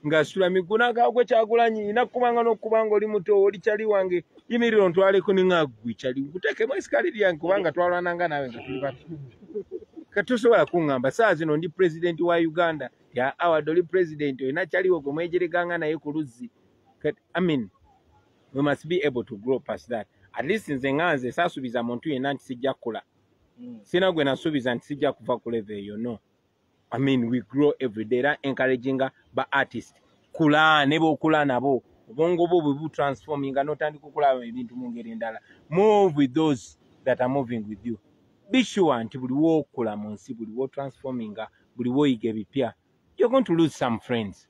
ng'asitula miguna gagwe Kyagulanyi nakubanga n'okubanga oli muto oli kyali wange yimiriro ntwaleko n'ingagwe kyali kuteekemu esikali lyange kubanga twalananga nawe nga tuli bato. Kati tosobola kuŋŋamba saa zino ndi president wa Uganda ya award oli president olina kyaliwo gwe mwejereganga naye ku luzzi. I mean, we must be able to grow past that. At least nze nganze saasuubiza muntu yenna nti sijja kukula. Sina gwe nasuubiza nti sijja kuva ku level eyo, no. I mean, we grow every day. Era encouraging ba artist kula ne bokula nabo obwongo bwo bwe butransforminga n'otandika okulaba ebintu mu ngeri endala. Move with those that are moving with you. Be sure nti buli w'okula mu nsi, buli w'otransforminga, buli w'oyiga ebipya, you're going to lose some friends.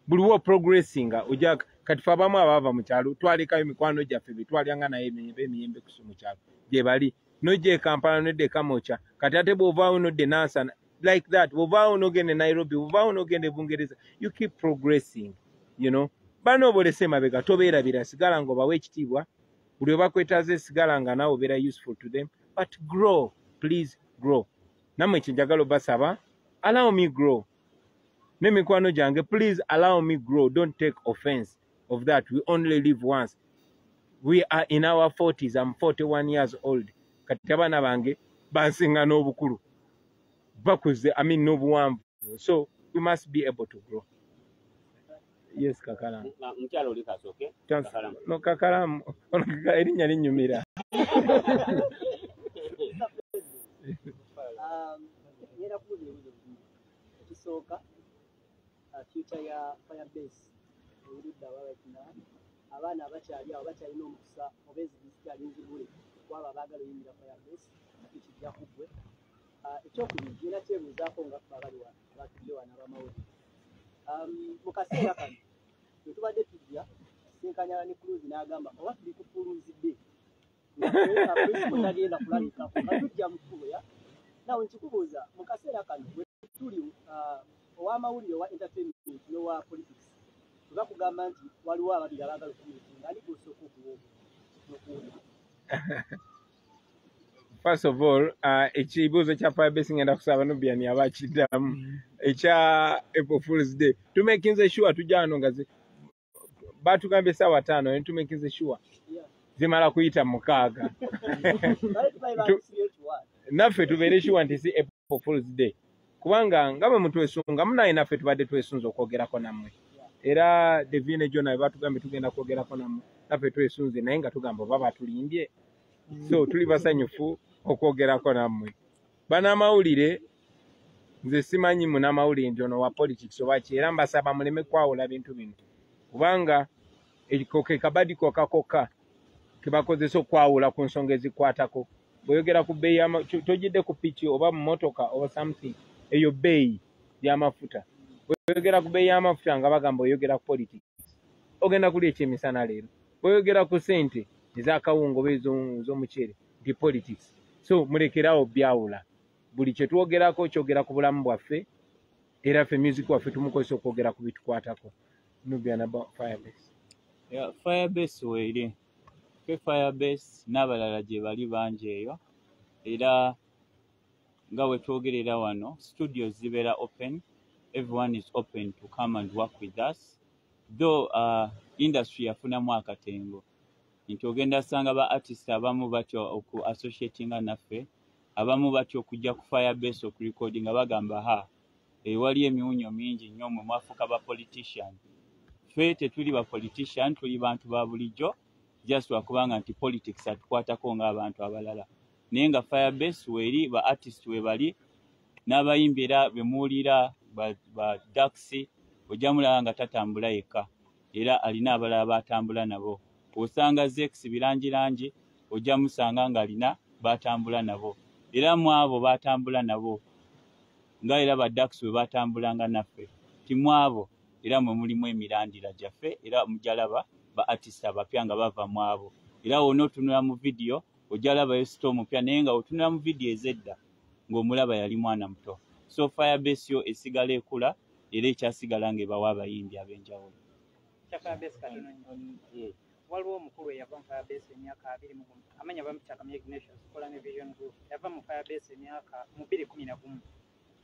Buli w'oprogressinga ojja kati fe abamu abava mu kyalo twalekayo mikwano gyaffe be twalyanga naye emiyembe mu kyalo gye bali n'ojja e Kampala n'odda e Kamwokya kati ate bw'ovaawo n'odda e Nansana like that, bw'ovaawo n'ogenda e Nairobi, bw'ovaawo n'ogenda e Bungereza, you keep progressing, bano obolese emabega tobeerabira, sigala ng'obawa ekitiibwa, buli we bakwetaaze sigala nga naawe obeera useful to them, but grow, please grow. Nammwe kye njagala obasaba, allow me grow. N'emikwano gyange, please allow me grow. Don't take offense of that. We only live once. We are in our 40s. I'm 41 years old. Kati abaana bange bansinga n'obukulu. Bakuze, I mean n'obuwanvu. So we must be able to grow. Yes, Kakalamu. Mkyalo oli kasooke. Kakalamu. No, Kakalamu. Erinnya linnyumira. Ngenda kubuuza ebibuuzo bibiri. Ekisooka future ya Firebase oludda wabakina abaana abakyali awo bakyalina omukisa oba ezibizikyali nzigule waba abaagala oyimirira Firebase ekijja kuggwe. Ekyokubiri genda kyebuuzaako nga kuba bali wano abatudde wano abamawulire. Mu kaseera kano bwe tubadde tujja sinkanyala ne Cruise n'agamba oba tuli ku Cruise Day tagenda kulabikako nga tujja mu kkubo ya nawe nkikubuuza mu kaseera kano bwe tuli ow'amawulire owa entertainment n'owa politics tuba kugamba nti waliwo ababiri abaagala okumitinga ali gw'osooka okuwuuba n'okuwulira. first of all, ekibuuzo kya Firebase ngenda kusaba Nubian abakiddamu ekya April Fool's Day. Tumekinze sure tujja wano nga batugambye essaawa 5 tumekinze sure zimala kuyita 6. Naffe tubeere sure nti si April Fool's Day. Kubanga nga bwe mutwesunga munaye naffe tubadde twesunze okwogerako nammwe. Era Devine Jona batugambye tugenda kwogerako nammwe. Naffe twesunze naye nga tugamba baba tulimbye. So tuli basanyufu okwogerako nammwe. Banamawulire nze simanyi munamawulire nti ono wa politics oba ki era mbasaba muleme kwawula bintu bino. Kubanga ekikoke kabadiko kakoka kebakozesa okwawula ku nsonga ezikwatako. Bweyogera ku bbeeyi tojidde ku piki oba mu motoka oba something eyo bbeeyi y'amafuta. Bweyogera ku bbeeyi y'amafuta nga bagamba oyogera ku politics. Ogenda kuli ekyemisana leero. Bweyogera ku ssente ez'akawungo oba ez'omuceere nti politics. So mulekerawo byawula. Buli kye twogerako kyogera ku bulamu bwaffe era ffe music waffe tumukozesa okwogera ku bitukwatako. Nubian about Firebase. Yeah, Firebase weeri. Firebase n'abalala gye bali bangi eyo era nga bwe twogerera wano studios zibeera open, everyone is open to come and work with us, though industry yafunamu akatengo nti ogenda sanga ba artist abamu batyo oku associatinga naffe, abamu batyo okujja ku Firebase okurecording nga bagamba wali emiwunyo mingi nnyo mwe mwafuuka ba politician. Ffe tetuli ba politician, tuli bantu ba bulijjo just wakubanga nti politics atukwatako ng'abantu abalala. Naye nga Firebase weeri ba artist we bali n'abayimbi era bemuwulira ba Daxi ojja mulaba nga tatambula yekka era alina abalala batambula nabo. Osanga Zex birangirangi ojja musanga nga alina batambula nabo. Era mu abo batambula nabo nga era ba Daxi we batambulanga naffe. Timu abo era mwe mulimu emirandira gyaffe era mujalaba ba artist abapya nga bava mu abo. Era wonootunula mu video ojja labayo sito omupya naye nga otunula mu video ezedda ng'omulaba yali mwana muto. So Firebase yo esigala ekula era ekyasigala ng'ebawa abayimbi ab'enjawulo. Firebase katono nnyo. Waliwo omukulu eyava mu Firebase emyaka 20 amanya bamuyita Chameleone kola ne Vision Group. Yava mu Firebase emyaka 2011.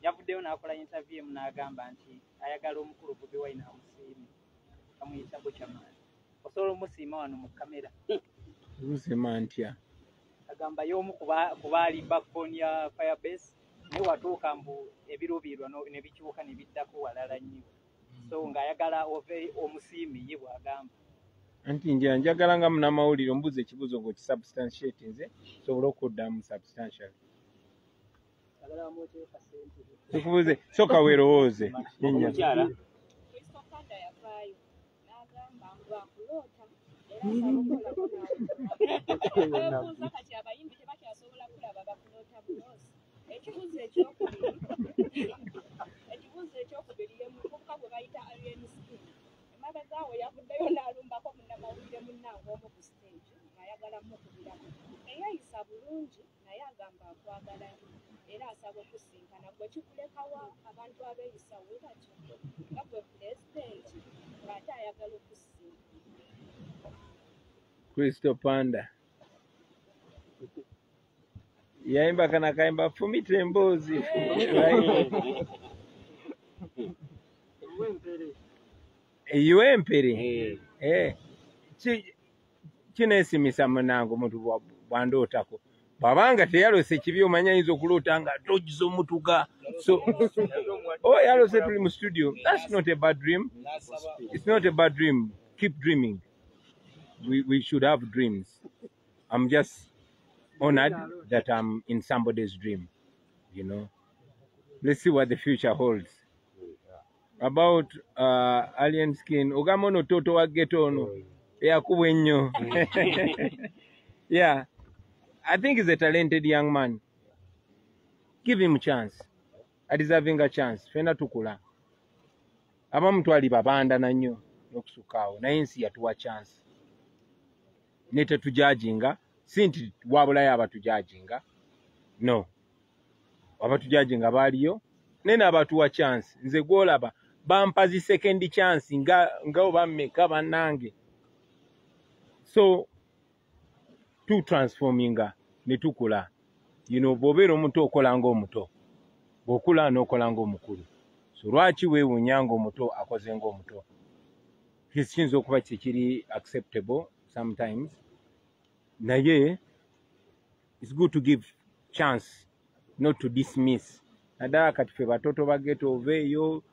Yavuddeyo n'akola interview n'agamba nti ayagala omukulu Bobi Wine amusiime. Amuyita Buchamani. Osobola omusiima wano mu kamera. Lusiima ntya. Agamba y'omu ku baali backbone ya Firebase naye watuuka mbu ebiruubiirwa ne bikyuka ne biddako walala nnyo. So ng'ayagala omusiimi ye bw'agamba. Anti njagala nga munamawulire ombuuza ekibuuzo ng'okisubstantiate nze sobola okuddamu substantially. Tukubuuze soka weerowooze. Omukyala ekibuuzo ekyokubiri yemuvubuka gwe bayita emabegaawo yavuddeyo n'alumbako munnamawulire munnange omu ku stage ng'ayagala mukubirako eyayisa bulungi naye agamba akwagala era asaba okusinkana gwe kikulekawa abantu abeeyisa webatyo nga gwe pulezidenti ng'ate ayagala okusinkana. Crystal Panda yayimba kana kayimba fumita emboozi eyiwempere kineesimisa munange omuntu bwandootako bw'abanga teyalose kibi omanya ayinza okuloota nga togiza omutuga yalose tuli mu studio. That's not a bad dream. It's not a bad dream. Keep dreaming. We should have dreams. I'm just honored that I'm in somebody's dream, you know. Let's see what the future holds. About alien skin, ogamono toto wa ghetto no yakubwe nnyo. Yeah, I think he's a talented young man. Give him a chance. A deserving a chance. Fena tukula. Abamu twali babanda na nnyo n'okusukaawo naye ensi yatuwa chance. Ne tetujajinga si nti wabulayo abatujajinga. No. Abatujajinga baaliyo naye n'abatuwa chance. Nze gwolaba bampazi second chance nga obammeka bannange. So tu transforminga ne tukula. you know bw'obeera omuto okola ng'omuto bw'okula n'okola ng'omukulu so lwaki weewuunya ng'omuto akoze ng'omuto kiyinza okuba kikiri acceptable sometimes naye it's good to give chance not to dismiss naddala kati ffe batoto ba ghetto oveeyo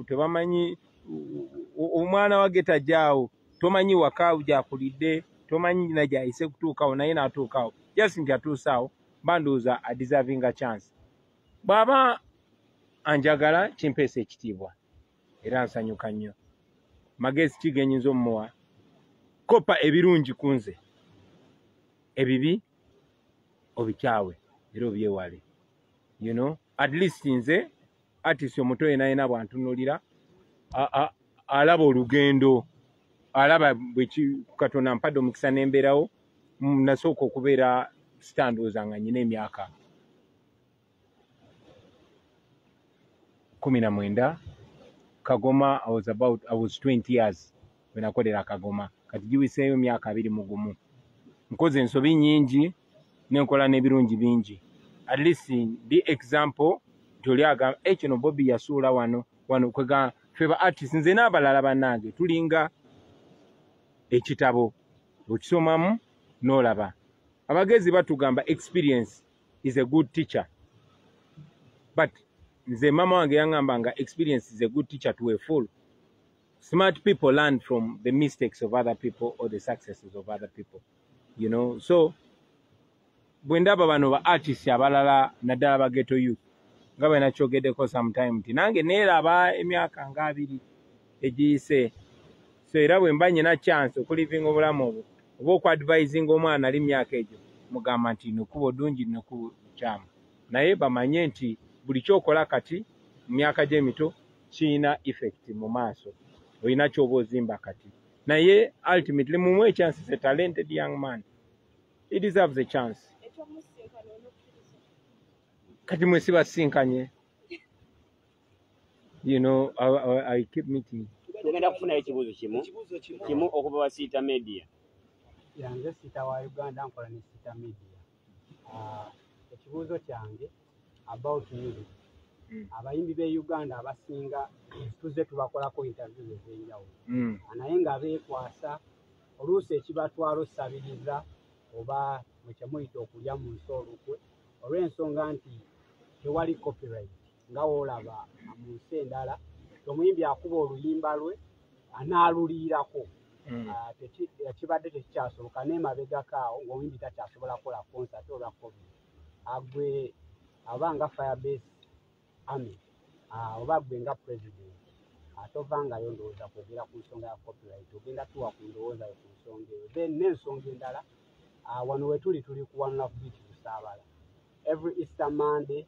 tebamanyi omwana wa ghetto ajjaawo tomanyi waka gyakulidde tomanyi na gyayise kutuukawo naye n'atuukawo just nti atuusaawo bandowooza adeservinga chance bw'aba anjagala kimpeesa ekitiibwa era nsanyuka nnyo magezi ki genyinza omumuwa kopa ebirungi ku nze ebibi obikyawe era obyewale you know at least nze artist omuto yenayina bwantunulira alaba olugendo alaba Katonda ampadde omukisa n'embeerawo nasooka okubeera sitandooza nga nyina emyaka 19 Kagoma I was 20 years when nakolera Kagoma kati giwiseeyo emyaka 21 nkoze ensobi nyingi nenkola n'ebirungi bingi at least the example toliaga kino Bobi yasuula wano kwega feba artist nze n'abalala bannange tulinga ekitabo okisomamu n'olaba abagezi batugamba experience is a good teacher but nze mama wange yangamba nga experience is a good teacher to a fool. Smart people learn from the mistakes of other people or the successes of other people, you know. So bwe ndaba bano ba artists abalala naddala ba ghetto youth nga bwe nakyogeddeko sometime nti nange neeraba emyaka nga 2 egiyise so era bwe mba nyina chance okulivinga obulamu obwo oba okuadvising omwana ali myaka egyo mugamba nti nokuba ddungi nokuba kyamu naye bamanye nti buli kyokola kati mu myaka gy'emito kiyina effect mu maaso olina kyoba ozimba kati naye ultimately mumuwe chance is a talented young man he deserves a chance kati mwesi basinkanye you know I keep meeting tugenda kufunayo ekibuuzo kimu okuva wa Sita Media yange Sita wa Uganda nkola ne Sita Media ekibuuzo kyange about music abayimbi be Uganda abasinga tuze tubakolako interview ez'enjawulo naye nga beekwasa oluusi ekibatwala osabiriza oba mukyemuyita okulya mu nsi olukwe olw'ensonga nti tewali copyright nga woolaba mu nsi endala omuyimbi akuba oluyimba lwe anaaluliirako kibadde tekikyasoboka n'emabegakaawo ng'omuyimbi takyasobola kukola concert olwa covid agwe abanga firebase army oba gwe nga president atovangayo ndowooza kwogera ku nsonga ya copyright ogenda tuwa ku ndowooza yo ku nsonga eyo then n'ensonga endala wano wetuli tuli ku One Love Beach Busaabala every Easter Monday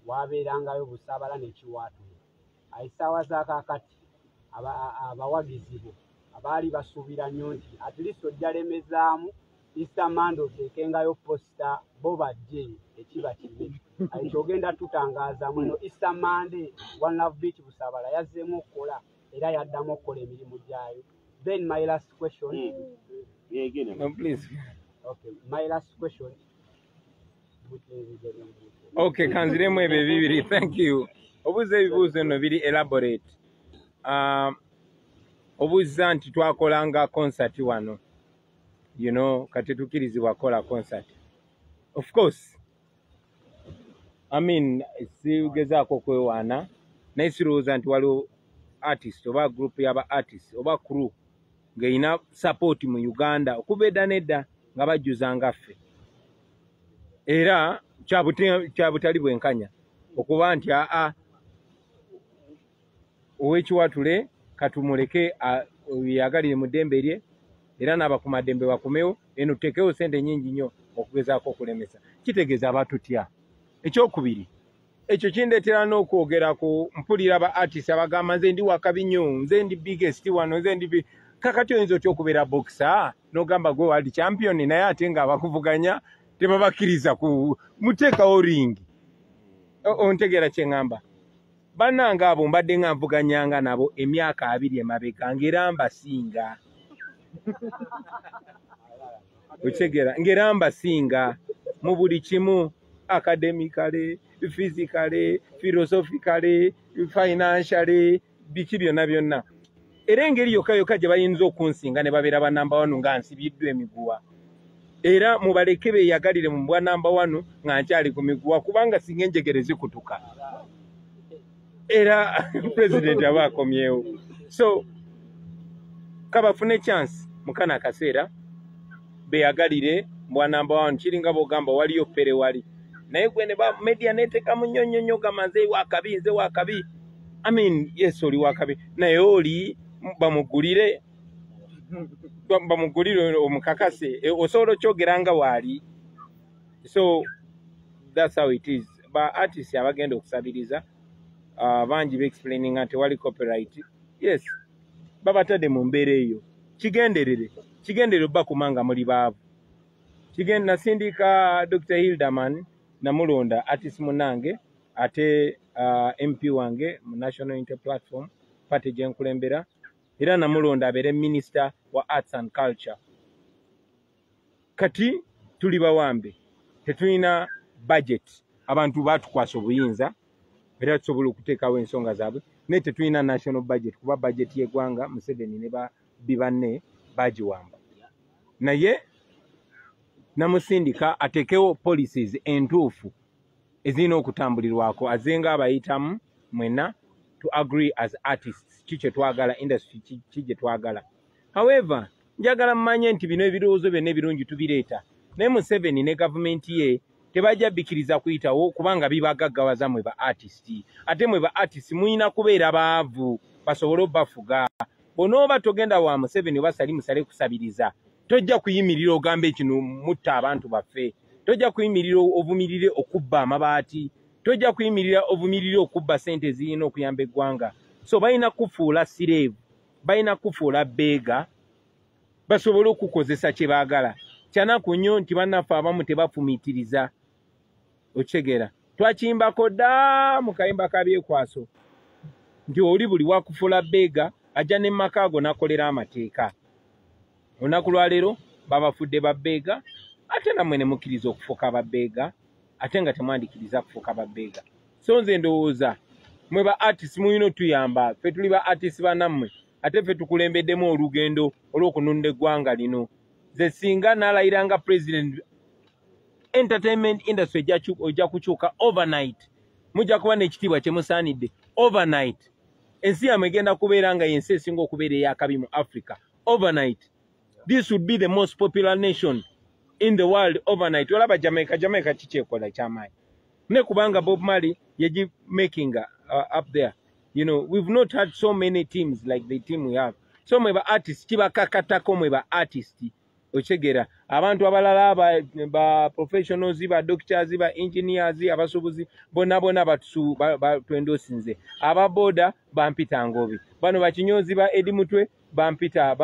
wabeerangayo Busaabala nekiwaatule essaawa zaakakati abawagizi bo abaali basuubira nnyo nti at least ojjalemezaamu Easter Monday oteekengayo posita bo bajje ekiba kibe kyogenda tutangaaza muno Easter Monday One Love Beach Busaabala yazzeemu okukola era yaddamu okukola emirimu gyayo. Then my last question please okay my last question okay kanziremu ebyo bibiri thank you obuuza ebibuuzo no biri elaborate obuuza nti twakolanga concert wano you know kati tukirizibwa kola concert of course I mean sigezaako kwewaana naye sirowooza nti waliwo artist oba group y'aba artist oba crew ng'erina support mu Uganda okuva edda nedda nga bajjuzanga ffe era kyabutali bwenkanya okuba nti ow'ekiwatule katumuleke yagalire mu ddembe lye era n'abakumadembe bakomewo eno tuteekewo sente nyingi nnyo okugezaako okulemesa kitegeeza abatutya. Ekyokubiri ekyo kindeetera n'okwogera ku mpulira ba artist abagamba nze ndi wakabi nnyo nze ndi biggest wano nze ndi kakati oyinza otya okubeera boxer n'ogamba gwe world champion naye ate nga abakuvuganya tebabakkiriza ku muteekawo ringi ontegeera kye ŋŋamba bannange abo mbadde nga nvuganyanga nabo emyaka 2 emabega ng'era mbasinga okitegera ng'era mbasinga mu buli kimu academically, physically, philosophically, financially, biki byonna byonna. Era engeri yokka gye bayinza okunsinga ne babeera ba namba wanu nga nsibiddwa emiguwa. Era mubaleke beeyagalire mu bwa namba wanu nga nkyali ku miguwa kubanga singa enjegere zikutuka. Era president aba akomyewo. So kabafune chance mukana akaseera beeyagalire bwa namba wanu kiringa bogamba waliyo pere wali. Naye gwe ne ba media neteeka mu nnyonnyo gamaze wakabi nze wakabi. I mean, yes oli wakabi. Naye oli bamugulire omukakase osobola okyogeranga waali. So that's how it is. Ba artists abagenda okusabiriza bangi be-explaining nti wali copyright. Yes, babatadde mu mbeera eyo. Kigenderere obba kumanga muli baavu. Nasindika Dr. Hilderman namulonda artist munange ate MP wange mu National Unity Platform party gyenkulembera era namulonda abeere Minister wa Arts and Culture. Kati tuli bawambe tetulina budget, abantu batukwasa obuyinza era tusobola okuteekawo ensonga zaabwe naye tetulina national budget kuba budget y'eggwanga Museveni ne bibanne bagiwamba. Naye namusindika ateekewo policies entuufu ezirina okutambulirwako azenga abayitamu mwena to agree as artists kye twagala industry kye twagala. However, njagala mmanye nti bino ebirowoozo byonna ebirungi tubireeta naye Museveni ne gavumenti ye tebajja bikkiriza kuyitawo kubanga bibagaggawaza mwe ba artist. Ate mwe ba artist muyina kubeera baavu basobole obbafuga. Bonooba togenda wa Museveni oba musale kusabiriza tojja kuyimirira ogamba ekino mutta abantu baffe. Tojja kuyimirira ovumirire okubba amabaati. Tojja kuyimirira ovumirire okubba sente zirina okuyamba eggwanga. So balina kufuula slave, balina kufuula beega basobole okukozesa kye baagala. Kyanaku nnyo nti bannaffe abamu tebafumiitiriza. Okitegeera twakimbako dda mu kayimba kabyekwaso nti oli buli wakufuula beega ajja ne maka ago n'akolera amateeka. Olunaku lwaleero babafudde babbeega ate nammwe ne mukkiriza okufuuka babbeega ate nga temwandikiriza kufuuka babbeega. So nze ndowooza mwe ba artist muyina otuyamba ffe tuli ba artist bannammwe ate ffe tukulembeddemu olugendo olw'okununda eggwanga lino. Nze singa naalayiranga president entertainment industry ojja kukyuka overnight. Mujja kuba n'ekitiibwa kye musaanidde overnight. Ensi yammwe egenda kubeera nga yensi esinga okubeera ey'akabi mu Africa overnight. This would be the most popular nation in the world overnight. Olaba Jamaica kikyekola kyamaanyi. Ne kubanga Bob Marley yeji making up there. You know, we've not had so many teams like the team we have. So mwe ba artists kibakakatako mwe ba artists. Okitegeera abantu abalala ba professionals ba doctors ba engineers abasubuzi bonna batwendosinze. Ababoda bampita ngobi. Bano bakinyozi ba Edimutwe bampita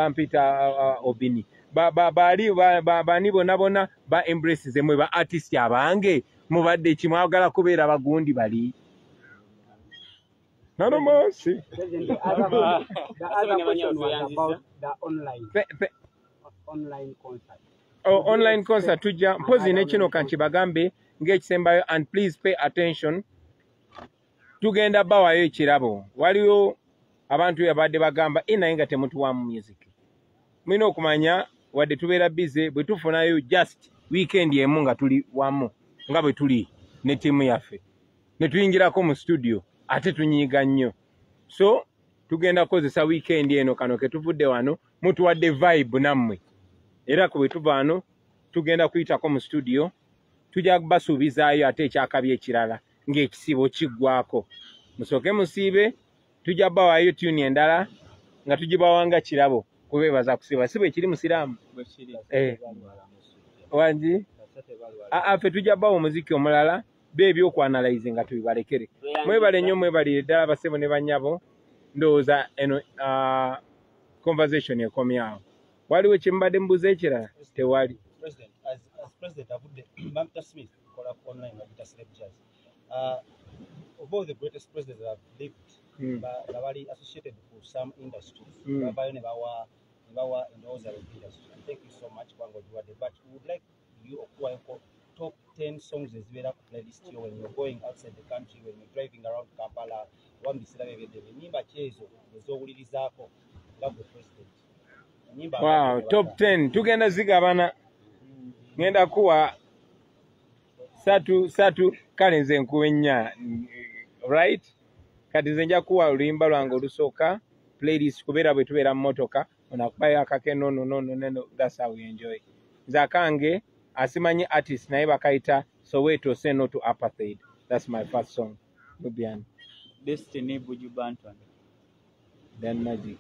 obini. Bani bonna ba embrace ze mwe ba artists abange mubadde kimwagala kubeera bagundi bali. No mercy. The other question was about the online concert. Oh, online concert tujja mpozi ne kino kankibagambe ng'ekisembayo and please pay attention. Tugenda bawayo ekirabo. Waliwo abantu yabadde bagamba naye nga temutuwamu music. Mulina okumanya wadde tubeera busy bwe tufunayo just weekend emu nga tuli wamu nga bwe tuli ne tiimu yaffe ne tuyingirako mu studio ate tunyiiga nnyo. So tugenda kozesa weekend eno kano ke tuvudde wano mutuwadde vibe nammwe era ku bwe tuva wano tugenda kuyitako mu studio tujja basuubizaayo ate ekyakabi ekirala ng'ekisibo kiggwako. Musooke musiibe tujja bawaayo tune endala nga tugibawanga kirabo kubeebaza kusiba si bwe kiri musiraamu wangi ffe tujja bawa omuziki omulala beebyokwanalize nga tubibalekere. Mwebale nnyo mwebalire ddala basebo ne bannyabo. Ndowooza eno conversation ekomyawo. Waliwo kye mbadde mbuuza ekirala? Tewali. As president avudde Mamta Smith kola online nga celebrities. Of all the greatest presidents that have lived, bali associated with some industries. Babayo ne bawa in those industries. Thank you so much, Kwango Juwade. But we would like you Okwayo top 10 songs ezibeera ku playlist yo when you're going outside the country, when you're driving around Kampala, wambisira bebedde enyimba kyezo ezowulirizaako nga gwe president? Wow, top 10 tugenda zigabana. Ngenda kuwa satu kale nze nkuwa ennya, right? Kati nze nja kuwa oluyimba lwange olusooka playlist kubeera bwe tubeera mu motoka onakubayo akake no, that's how we enjoy. Nze akange asimanyi artist naye bakayita Soweto Say No to Apartheid. That's my first song. Nubian. Destiny Buju Banton. Then Magic.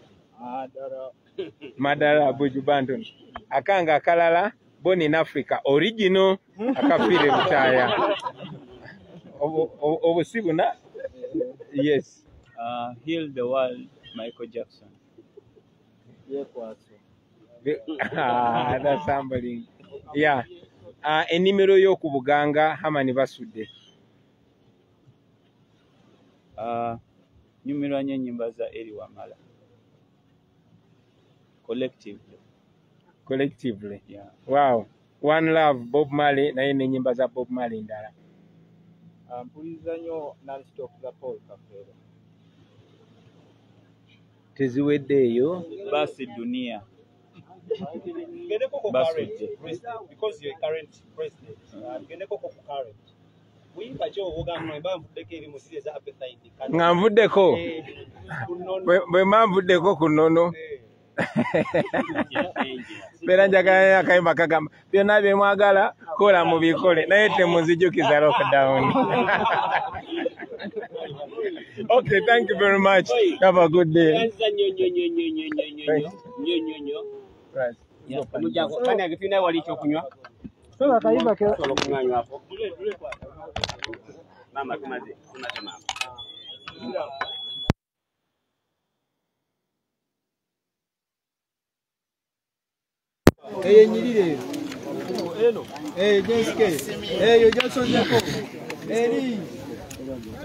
Madara Buju Banton. Akanga akalala Born in Africa original akafire mutaya. Obusibuna. Yes. Heal the World, Michael Jackson. That's somebody. Yeah. Enimero yo ku Buganga Hamani basudde. Nyumirwa nnyo ennyimba za Eri Wamala. Collectively. Yeah. Wow. One Love Bob Marley naye n'ennyimba za Bob Marley ndala. Mpuliriza nnyo non-stop za Paul Kafeero. Teziweddeeyo. Basi Dunia. Because you're a current president. Current. Nga nvuddeko. Bwe manvuddeko ku nnono. Beera njagala akayimba kagamba byonna bye mwagala kola mubikole naye temunzijukiza lockdown. Okay, thank you very much. Have a good day. Right. So akayimba ke Mama tumaze mama. nyirire eno Jessica yo Johnson yako eri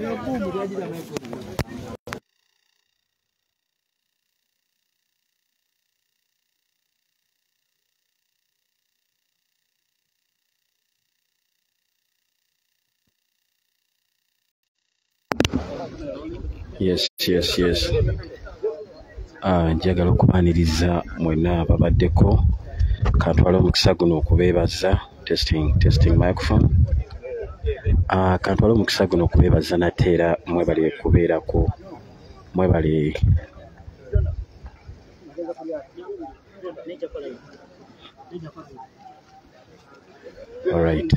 yo kumu yagira nako. Yes. Njagala okubaaniriza mwenna ababaddeko kantwala omukisa guno okubeebaza testing microphone. Kantwala omukisa guno okubeebaza nate era mwebale kubeerako mwebale. All right.